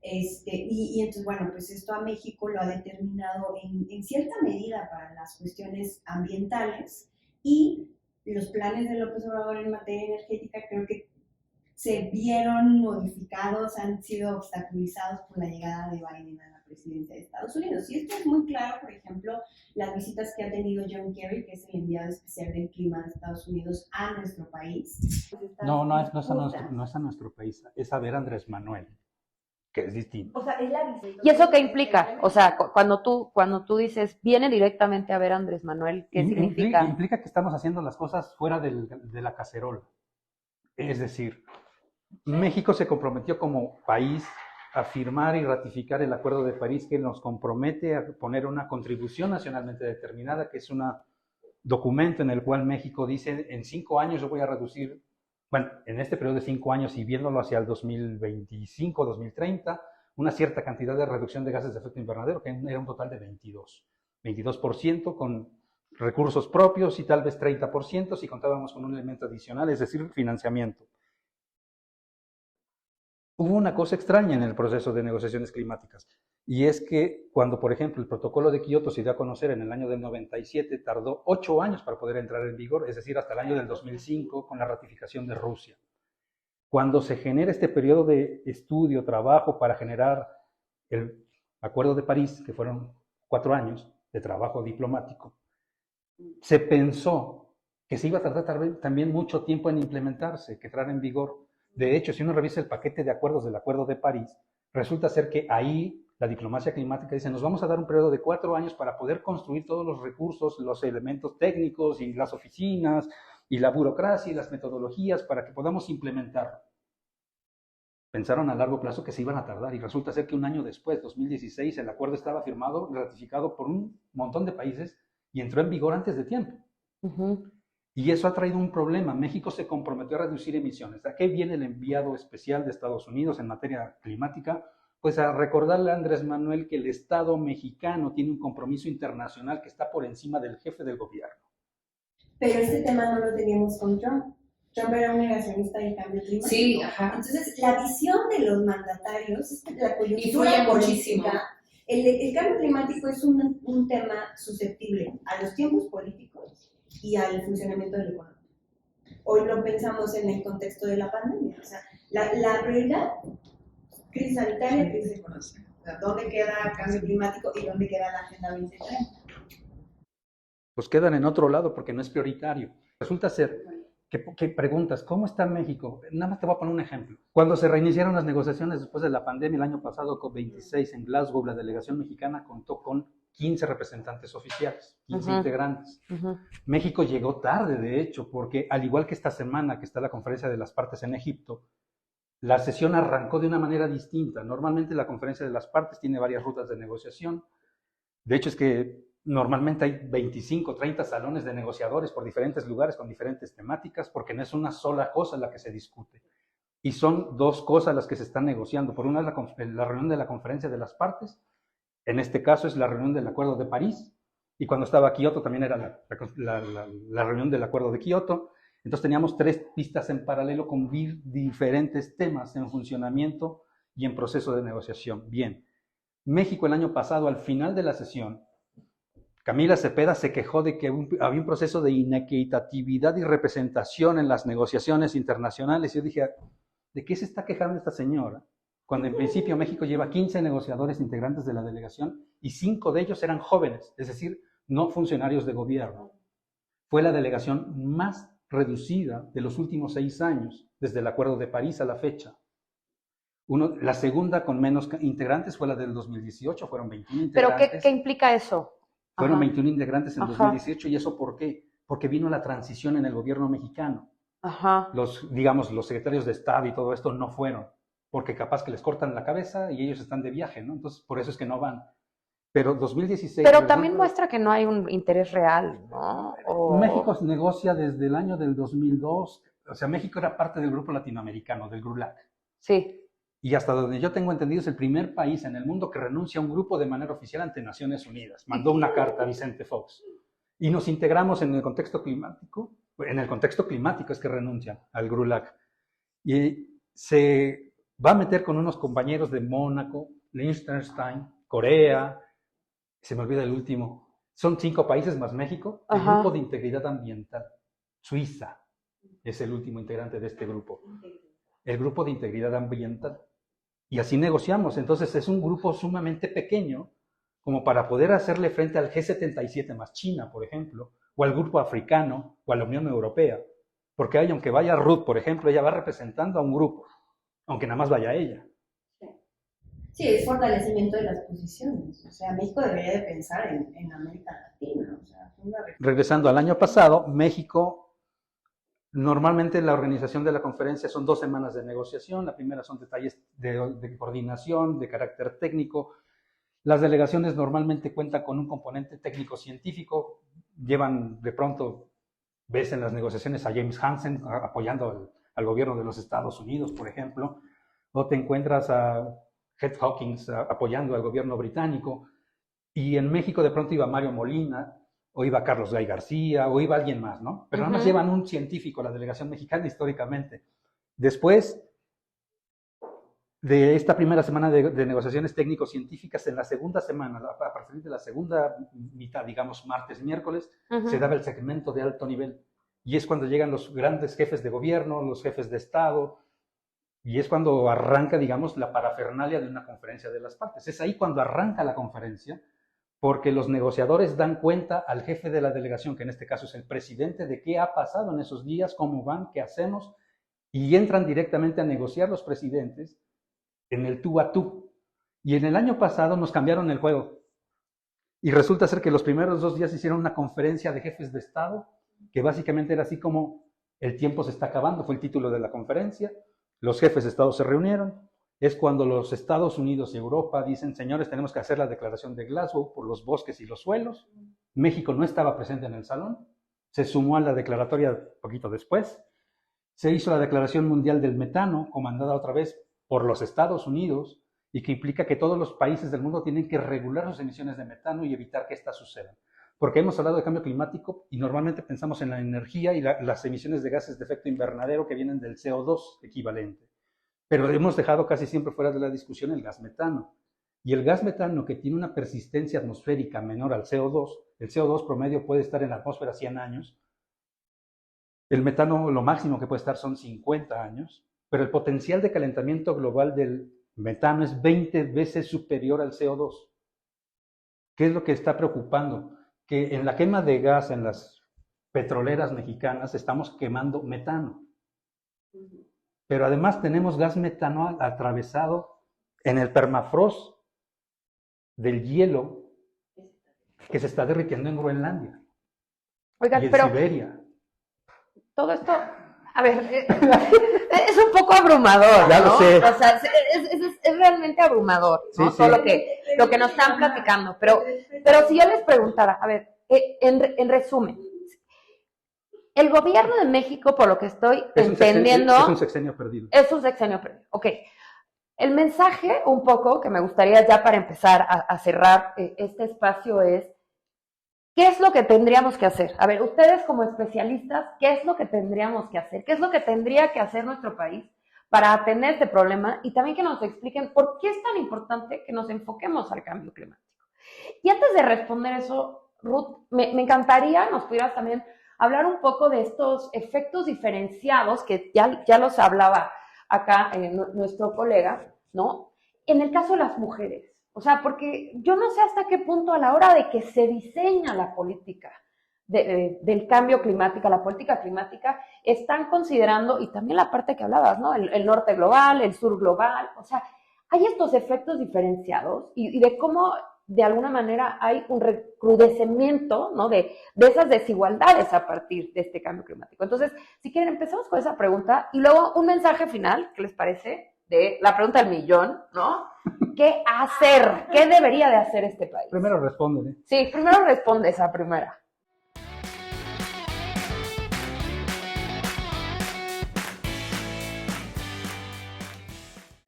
Y entonces, bueno, pues esto a México lo ha determinado en cierta medida para las cuestiones ambientales, y los planes de López Obrador en materia energética creo que se vieron modificados, han sido obstaculizados por la llegada de Biden a la presidencia de Estados Unidos. Y esto es muy claro, por ejemplo, las visitas que ha tenido John Kerry, que es el enviado especial del clima de Estados Unidos a nuestro país. No es a nuestro país, es a ver a Andrés Manuel, que es distinto. O sea, es la visita. ¿Y eso qué implica? O sea, cuando tú dices, viene directamente a ver a Andrés Manuel, ¿qué significa? Implica que estamos haciendo las cosas fuera de la cacerola. Es decir, México se comprometió como país a firmar y ratificar el Acuerdo de París, que nos compromete a poner una contribución nacionalmente determinada, que es un documento en el cual México dice, en 5 años yo voy a reducir, bueno, en este periodo de 5 años y viéndolo hacia el 2025, 2030, una cierta cantidad de reducción de gases de efecto invernadero, que era un total de 22% con recursos propios y tal vez 30% si contábamos con un elemento adicional, es decir, financiamiento. Hubo una cosa extraña en el proceso de negociaciones climáticas, y es que cuando, por ejemplo, el protocolo de Kioto se dio a conocer en el año del 97, tardó 8 años para poder entrar en vigor, es decir, hasta el año del 2005 con la ratificación de Rusia. Cuando se genera este periodo de estudio, trabajo para generar el Acuerdo de París, que fueron 4 años de trabajo diplomático, se pensó que se iba a tardar también mucho tiempo en implementarse, que entrara en vigor. De hecho, si uno revisa el paquete de acuerdos del Acuerdo de París, resulta ser que ahí la diplomacia climática dice, nos vamos a dar un periodo de 4 años para poder construir todos los recursos, los elementos técnicos y las oficinas y la burocracia y las metodologías para que podamos implementarlo. Pensaron a largo plazo que se iban a tardar y resulta ser que un año después, 2016, el acuerdo estaba firmado, ratificado por un montón de países y entró en vigor antes de tiempo. Y eso ha traído un problema. México se comprometió a reducir emisiones. ¿A qué viene el enviado especial de Estados Unidos en materia climática? Pues a recordarle a Andrés Manuel que el Estado mexicano tiene un compromiso internacional que está por encima del jefe del gobierno. Pero este tema no lo teníamos con Trump. Trump era un negacionista del cambio climático. Sí, ajá. Entonces, la visión de los mandatarios es que la coyuntura Influye muchísimo. política, el cambio climático es un tema susceptible a los tiempos políticos y al funcionamiento de la economía. Hoy lo pensamos en el contexto de la pandemia. O sea, la prioridad, crisis sanitaria, crisis económica. O sea, ¿dónde queda el cambio climático y dónde queda la Agenda 2030? Pues quedan en otro lado porque no es prioritario. Resulta ser que preguntas, ¿cómo está México? Nada más te voy a poner un ejemplo. Cuando se reiniciaron las negociaciones después de la pandemia el año pasado, COP26 en Glasgow, la delegación mexicana contó con 15 representantes oficiales, 15 integrantes. México llegó tarde, de hecho, porque al igual que esta semana que está la conferencia de las partes en Egipto, la sesión arrancó de una manera distinta. Normalmente la conferencia de las partes tiene varias rutas de negociación. De hecho, es que normalmente hay 25, 30 salones de negociadores por diferentes lugares con diferentes temáticas, porque no es una sola cosa la que se discute. Y son 2 cosas las que se están negociando. Por una es la reunión de la conferencia de las partes, en este caso es la reunión del Acuerdo de París, y cuando estaba Kioto también era la reunión del Acuerdo de Kioto. Entonces teníamos 3 pistas en paralelo con diferentes temas en funcionamiento y en proceso de negociación. Bien, México el año pasado, al final de la sesión, Camila Cepeda se quejó de que había un proceso de inequitatividad y representación en las negociaciones internacionales. Y yo dije, ¿de qué se está quejando esta señora? Cuando en principio México lleva 15 negociadores integrantes de la delegación y 5 de ellos eran jóvenes, es decir, no funcionarios de gobierno. Fue la delegación más reducida de los últimos 6 años, desde el Acuerdo de París a la fecha. La segunda con menos integrantes fue la del 2018, fueron 21 integrantes. ¿Pero qué implica eso? Fueron 21 integrantes en 2018, ¿y eso por qué? Porque vino la transición en el gobierno mexicano. Los secretarios de Estado y todo esto no fueron, porque capaz que les cortan la cabeza y ellos están de viaje, ¿no? Entonces, por eso es que no van. Pero 2016... Pero también muestra que no hay un interés real, ¿no? México negocia desde el año del 2002, o sea, México era parte del grupo latinoamericano, del GRULAC. Sí. Y hasta donde yo tengo entendido es el primer país en el mundo que renuncia a un grupo de manera oficial ante Naciones Unidas. Mandó una carta a Vicente Fox. Y nos integramos en el contexto climático es que renuncian al GRULAC. Y se va a meter con unos compañeros de Mónaco, Liechtenstein, Corea, se me olvida el último. Son 5 países más México, el Grupo de Integridad Ambiental. Suiza es el último integrante de este grupo. El Grupo de Integridad Ambiental. y así negociamos. Entonces es un grupo sumamente pequeño como para poder hacerle frente al G77 más China, por ejemplo, o al grupo africano, o a la Unión Europea. Porque aunque vaya Ruth, por ejemplo, ella va representando a un grupo, aunque nada más vaya ella. Sí, es fortalecimiento de las posiciones. O sea, México debería de pensar en América Latina. O sea, regresando al año pasado, México, normalmente la organización de la conferencia son 2 semanas de negociación. La primera son detalles de coordinación, de carácter técnico. Las delegaciones normalmente cuentan con un componente técnico-científico. Llevan de pronto, ves en las negociaciones a James Hansen apoyando al gobierno de los Estados Unidos, por ejemplo, o te encuentras a Ed Hawkins apoyando al gobierno británico, y en México de pronto iba Mario Molina, o iba Carlos Gay García, o iba alguien más, ¿no? Pero nada más llevan un científico, la delegación mexicana históricamente. Después de esta primera semana de negociaciones técnico-científicas, en la segunda semana, a partir de la segunda mitad, digamos martes, miércoles, se daba el segmento de alto nivel. Y es cuando llegan los grandes jefes de gobierno, los jefes de Estado, y es cuando arranca, digamos, la parafernalia de una conferencia de las partes. Es ahí cuando arranca la conferencia, porque los negociadores dan cuenta al jefe de la delegación, que en este caso es el presidente, de qué ha pasado en esos días, cómo van, qué hacemos, y entran directamente a negociar los presidentes en el tú a tú. Y en el año pasado nos cambiaron el juego. Y resulta ser que los primeros 2 días hicieron una conferencia de jefes de Estado, que básicamente era así como el tiempo se está acabando, fue el título de la conferencia. Los jefes de Estado se reunieron. Es cuando los Estados Unidos y Europa dicen, señores, tenemos que hacer la declaración de Glasgow por los bosques y los suelos. México no estaba presente en el salón. Se sumó a la declaratoria poquito después. Se hizo la Declaración Mundial del Metano, comandada otra vez por los Estados Unidos, y que implica que todos los países del mundo tienen que regular sus emisiones de metano y evitar que éstas sucedan. Porque hemos hablado de cambio climático y normalmente pensamos en la energía y las emisiones de gases de efecto invernadero que vienen del CO2 equivalente. Pero hemos dejado casi siempre fuera de la discusión el gas metano. Y el gas metano, que tiene una persistencia atmosférica menor al CO2, el CO2 promedio puede estar en la atmósfera 100 años, el metano lo máximo que puede estar son 50 años, pero el potencial de calentamiento global del metano es 20 veces superior al CO2. ¿Qué es lo que está preocupando? Que en la quema de gas en las petroleras mexicanas estamos quemando metano. Pero además tenemos gas metano atravesado en el permafrost del hielo que se está derritiendo en Groenlandia. Oigan, y en pero Siberia. Todo esto, a ver, es un poco abrumador, Ya lo ¿no? sé. O sea, es realmente abrumador, ¿no? Sí, Todo sí. lo que nos están platicando. Pero si yo les preguntara, a ver, en resumen, el gobierno de México, por lo que estoy entendiendo, Es un sexenio perdido. es un sexenio perdido. Ok. El mensaje, un poco, que me gustaría ya para empezar a cerrar este espacio es, ¿qué es lo que tendríamos que hacer? A ver, ustedes como especialistas, ¿qué es lo que tendríamos que hacer? ¿Qué es lo que tendría que hacer nuestro país para atender este problema? Y también que nos expliquen por qué es tan importante que nos enfoquemos al cambio climático. Y antes de responder eso, Ruth, me encantaría nos pudieras también hablar un poco de estos efectos diferenciados que ya los hablaba acá nuestro colega, ¿no? En el caso de las mujeres. O sea, porque yo no sé hasta qué punto a la hora de que se diseña la política del cambio climático, la política climática, están considerando, y también la parte que hablabas, ¿no? El norte global, el sur global, o sea, hay estos efectos diferenciados y de cómo de alguna manera hay un recrudecimiento, ¿no? de esas desigualdades a partir de este cambio climático. Entonces, si quieren, empezamos con esa pregunta y luego un mensaje final, ¿qué les parece? De la pregunta del millón, ¿no? ¿Qué hacer? ¿Qué debería de hacer este país? Primero respóndele. Sí, primero responde esa primera.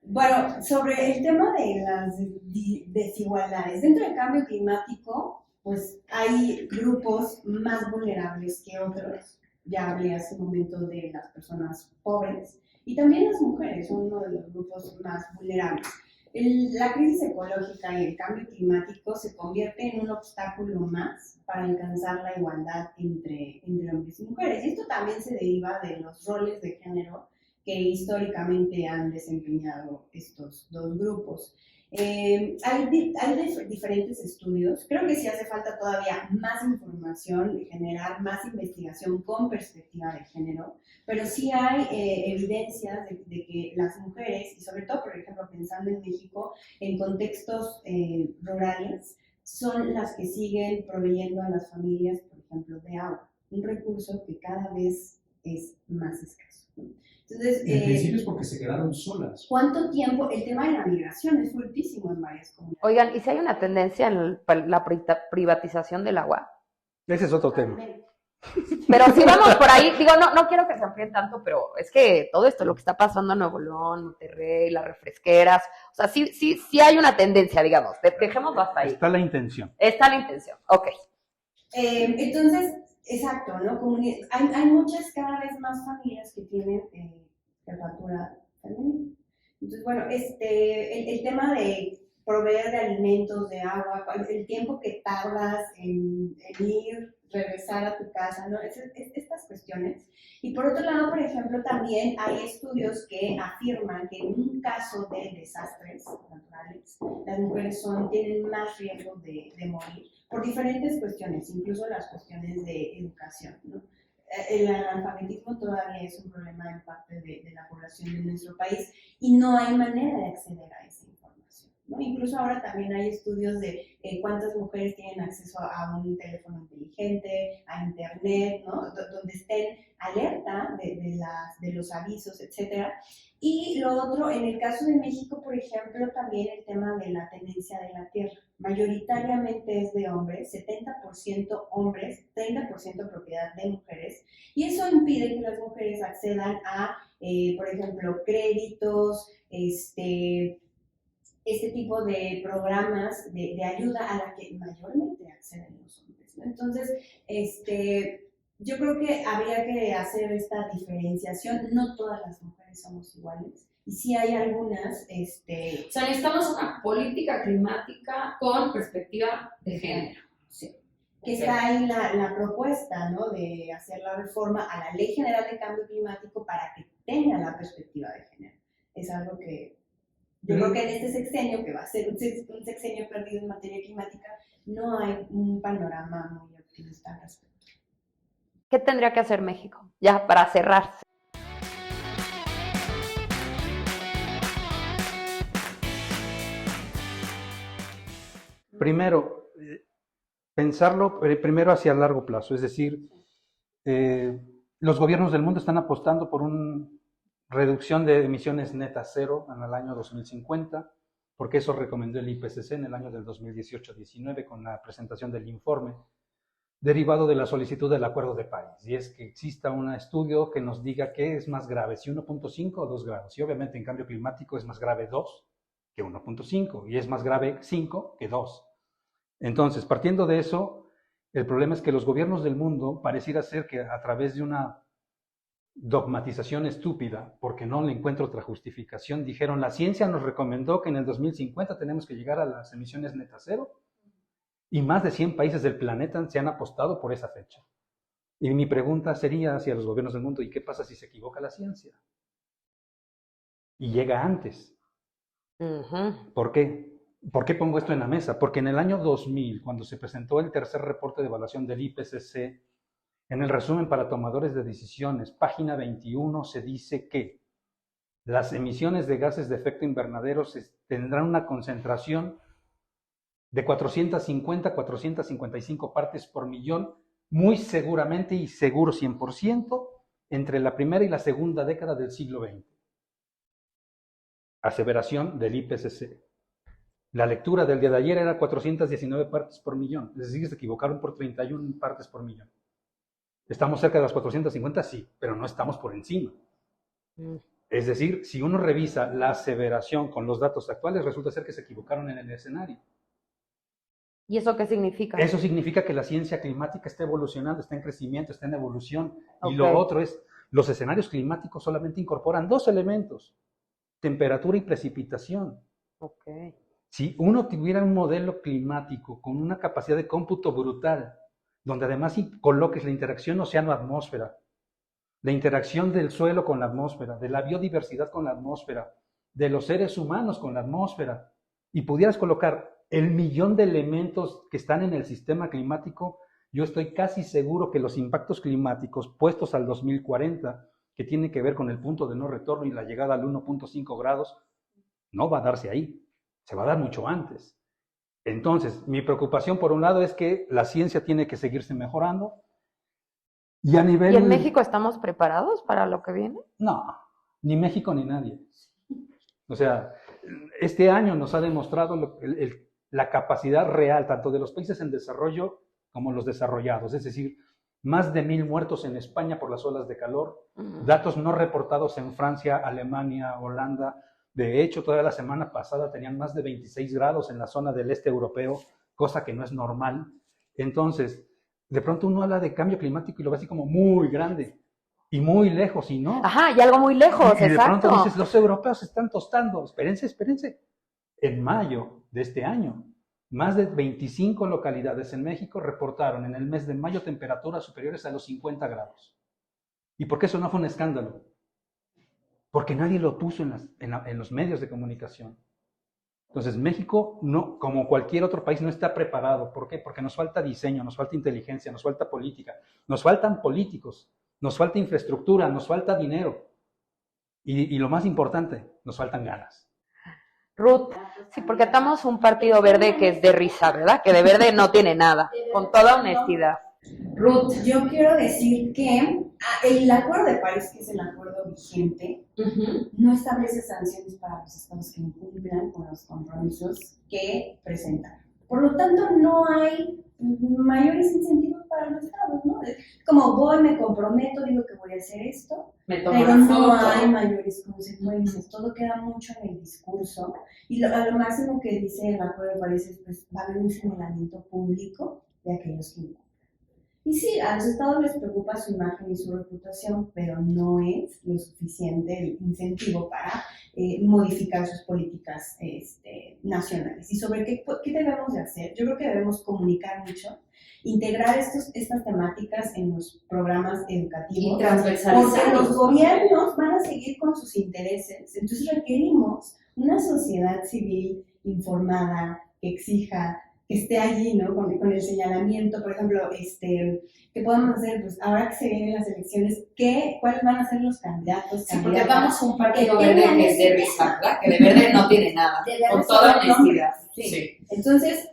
Bueno, sobre el tema de las desigualdades, dentro del cambio climático, pues hay grupos más vulnerables que otros. Ya hablé hace un momento de las personas pobres y también las mujeres son uno de los grupos más vulnerables. La crisis ecológica y el cambio climático se convierte en un obstáculo más para alcanzar la igualdad entre hombres y mujeres. Y esto también se deriva de los roles de género que históricamente han desempeñado estos dos grupos. Hay diferentes estudios, creo que sí hace falta todavía más información, generar más investigación con perspectiva de género, pero sí hay evidencias de que las mujeres, y sobre todo, por ejemplo, pensando en México, en contextos rurales, son las que siguen proveyendo a las familias, por ejemplo, de agua, un recurso que cada vez es más escaso, ¿no? Entonces, en principio es porque se quedaron solas. ¿Cuánto tiempo? El tema de la migración es fuertísimo en varias comunidades. Oigan, ¿y si hay una tendencia en la privatización del agua? Ese es otro tema. Pero si vamos por ahí, digo, no quiero que se amplíen tanto, pero es que todo esto, lo que está pasando en Nuevo León, Monterrey, las refresqueras, o sea, sí hay una tendencia, digamos, dejémoslo hasta ahí. Está la intención. Está la intención, ok. Entonces, exacto, ¿no? Hay muchas, cada vez más familias que tienen jefatura femenina. Entonces, bueno, el tema de proveer de alimentos, de agua, el tiempo que tardas en ir, regresar a tu casa, ¿no? Estas cuestiones. Y por otro lado, por ejemplo, también hay estudios que afirman que en un caso de desastres naturales, las mujeres tienen más riesgo de morir por diferentes cuestiones, incluso las cuestiones de educación, ¿no? El analfabetismo todavía es un problema en parte de la población de nuestro país y no hay manera de acceder a esa información, ¿no? Incluso ahora también hay estudios de cuántas mujeres tienen acceso a un teléfono inteligente, a internet, ¿no? Donde estén alerta de los avisos, etcétera. Y lo otro, en el caso de México, por ejemplo, también el tema de la tenencia de la tierra. Mayoritariamente es de hombres, 70% hombres, 30% propiedad de mujeres, y eso impide que las mujeres accedan a, por ejemplo, créditos, este tipo de programas de ayuda a la que mayormente acceden los hombres, ¿no? Entonces, yo creo que habría que hacer esta diferenciación. No todas las mujeres somos iguales. Y sí hay algunas... O sea, necesitamos una política climática con perspectiva de género. Sí. Que está ahí la propuesta, ¿no? De hacer la reforma a la Ley General de Cambio Climático para que tenga la perspectiva de género. Es algo que yo creo que en este sexenio, que va a ser un sexenio perdido en materia climática, no hay un panorama muy optimista al respecto. ¿Qué tendría que hacer México? Ya, para cerrar. Primero, pensarlo primero hacia largo plazo, es decir, los gobiernos del mundo están apostando por una reducción de emisiones netas cero en el año 2050, porque eso recomendó el IPCC en el año del 2018-19 con la presentación del informe derivado de la solicitud del Acuerdo de París, y es que exista un estudio que nos diga qué es más grave, si 1.5 o 2 grados, y obviamente en cambio climático es más grave 2 que 1.5, y es más grave 5 que 2. Entonces, partiendo de eso, el problema es que los gobiernos del mundo pareciera ser que a través de una dogmatización estúpida, porque no le encuentro otra justificación, dijeron, la ciencia nos recomendó que en el 2050 tenemos que llegar a las emisiones netas cero, y más de 100 países del planeta se han apostado por esa fecha. Y mi pregunta sería hacia los gobiernos del mundo, ¿y qué pasa si se equivoca la ciencia? Y llega antes. ¿Por qué? ¿Por qué pongo esto en la mesa? Porque en el año 2000, cuando se presentó el tercer reporte de evaluación del IPCC, en el resumen para tomadores de decisiones, página 21, se dice que las emisiones de gases de efecto invernadero tendrán una concentración de 450 a 455 partes por millón, muy seguramente y seguro 100%, entre la primera y la segunda década del siglo XX. Aseveración del IPCC. La lectura del día de ayer era 419 partes por millón, es decir, se equivocaron por 31 partes por millón. ¿Estamos cerca de las 450? Sí, pero no estamos por encima. Es decir, si uno revisa la aseveración con los datos actuales, resulta ser que se equivocaron en el escenario. ¿Y eso qué significa? Eso significa que la ciencia climática está evolucionando, está en crecimiento, está en evolución. Okay. Y lo otro es, los escenarios climáticos solamente incorporan dos elementos, temperatura y precipitación. Okay. Si uno tuviera un modelo climático con una capacidad de cómputo brutal, donde además coloques la interacción océano-atmósfera, la interacción del suelo con la atmósfera, de la biodiversidad con la atmósfera, de los seres humanos con la atmósfera, y pudieras colocar el millón de elementos que están en el sistema climático, yo estoy casi seguro que los impactos climáticos puestos al 2040, que tienen que ver con el punto de no retorno y la llegada al 1.5 grados, no va a darse ahí, se va a dar mucho antes. Entonces, mi preocupación por un lado es que la ciencia tiene que seguirse mejorando, y a nivel... ¿Y en México estamos preparados para lo que viene? No, ni México ni nadie. O sea, este año nos ha demostrado la capacidad real, tanto de los países en desarrollo como los desarrollados. Es decir, más de 1,000 muertos en España por las olas de calor, datos no reportados en Francia, Alemania, Holanda. De hecho, toda la semana pasada tenían más de 26 grados en la zona del este europeo, cosa que no es normal. Entonces, de pronto uno habla de cambio climático y lo ve así como muy grande y muy lejos, y no. Ajá, y algo muy lejos, Y de exacto. pronto dices, los europeos se están tostando. Espérense. En mayo de este año, más de 25 localidades en México reportaron en el mes de mayo temperaturas superiores a los 50 grados. ¿Y por qué eso no fue un escándalo? Porque nadie lo puso en los medios de comunicación. Entonces, México, no, como cualquier otro país, no está preparado. ¿Por qué? Porque nos falta diseño, nos falta inteligencia, nos falta política, nos faltan políticos, nos falta infraestructura, nos falta dinero. Y lo más importante, nos faltan ganas. Ruth, sí, porque estamos un partido verde que es de risa, ¿verdad? Que de verde no tiene nada, con toda honestidad. Ruth, yo quiero decir que el Acuerdo de París, que es el acuerdo vigente, no establece sanciones para los estados que incumplan con los compromisos que presentan. Por lo tanto, no hay mayores incentivos para los estados, ¿no? Como voy, me comprometo, digo que voy a hacer esto, pero no hay mayores consecuencias. Todo queda mucho en el discurso. Y a lo máximo que dice el Acuerdo de París es, pues, va a haber un señalamiento público de aquellos que incumplen. Y sí, a los estados les preocupa su imagen y su reputación, pero no es lo suficiente el incentivo para modificar sus políticas nacionales. ¿Y sobre qué debemos de hacer? Yo creo que debemos comunicar mucho, integrar estas temáticas en los programas educativos. Y transversalizar. Porque los gobiernos van a seguir con sus intereses. Entonces requerimos una sociedad civil informada, que exija, que esté allí, ¿no? Con el señalamiento, por ejemplo, ¿qué podemos hacer? Pues ahora que se vienen las elecciones, ¿cuáles van a ser los candidatos? Sí, porque vamos a un partido verde que es de risa, ¿verdad? Que de verde no tiene nada, con toda honestidad. Sí. Entonces,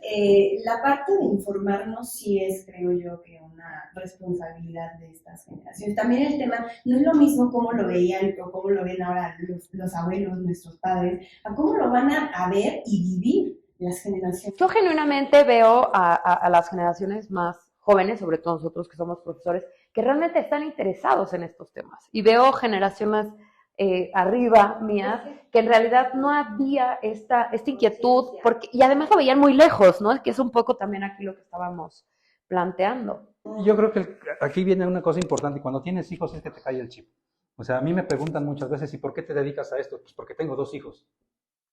la parte de informarnos sí es, creo yo, que una responsabilidad de estas generaciones. También el tema, no es lo mismo cómo lo veían o cómo lo ven ahora los abuelos, nuestros padres, a cómo lo van a ver y vivir las generaciones. Yo genuinamente veo a las generaciones más jóvenes, sobre todo nosotros que somos profesores, que realmente están interesados en estos temas. Y veo generaciones arriba mías que en realidad no había esta inquietud, y además lo veían muy lejos, ¿no? Que es un poco también aquí lo que estábamos planteando. Yo creo que aquí viene una cosa importante. Cuando tienes hijos es que te cae el chip. O sea, a mí me preguntan muchas veces, ¿y por qué te dedicas a esto? Pues porque tengo 2 hijos.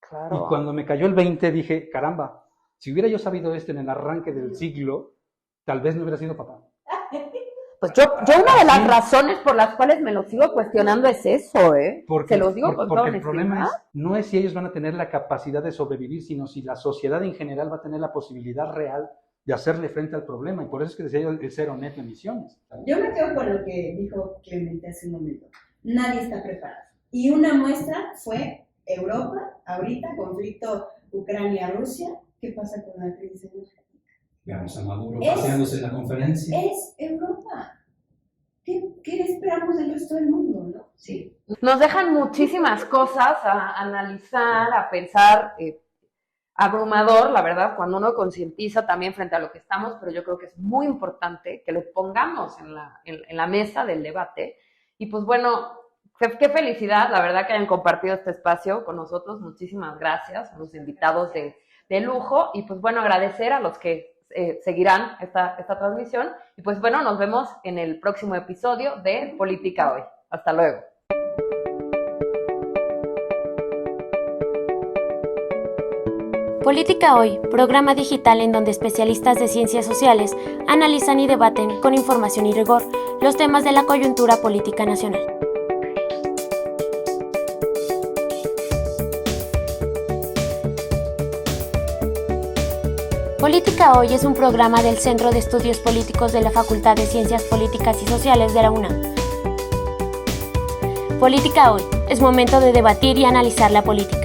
Claro. Y cuando me cayó el 20 dije, caramba, si hubiera yo sabido esto en el arranque del siglo, tal vez no hubiera sido papá. Pues yo una de las razones por las cuales me lo sigo cuestionando es eso, ¿eh? Porque, Se los digo con toda porque el problema honestidad. no es si ellos van a tener la capacidad de sobrevivir, sino si la sociedad en general va a tener la posibilidad real de hacerle frente al problema. Y por eso es que decía yo el cero neto emisiones. Yo me quedo con lo que dijo Clemente hace un momento. Nadie está preparado. Y una muestra fue Europa, ahorita, conflicto Ucrania-Rusia. ¿Qué pasa con la crisis energética? Veamos a Maduro paseándose en la conferencia. Es Europa. ¿Qué esperamos del resto del mundo, no? Sí. Nos dejan muchísimas cosas a analizar, a pensar, abrumador, la verdad, cuando uno concientiza también frente a lo que estamos, pero yo creo que es muy importante que lo pongamos en la mesa del debate. Y pues bueno, qué felicidad, la verdad, que hayan compartido este espacio con nosotros. Muchísimas gracias a los invitados de lujo. Y pues bueno, agradecer a los que seguirán esta transmisión. Y pues bueno, nos vemos en el próximo episodio de Política Hoy. Hasta luego. Política Hoy, programa digital en donde especialistas de ciencias sociales analizan y debaten con información y rigor los temas de la coyuntura política nacional. Política Hoy es un programa del Centro de Estudios Políticos de la Facultad de Ciencias Políticas y Sociales de la UNAM. Política Hoy, es momento de debatir y analizar la política.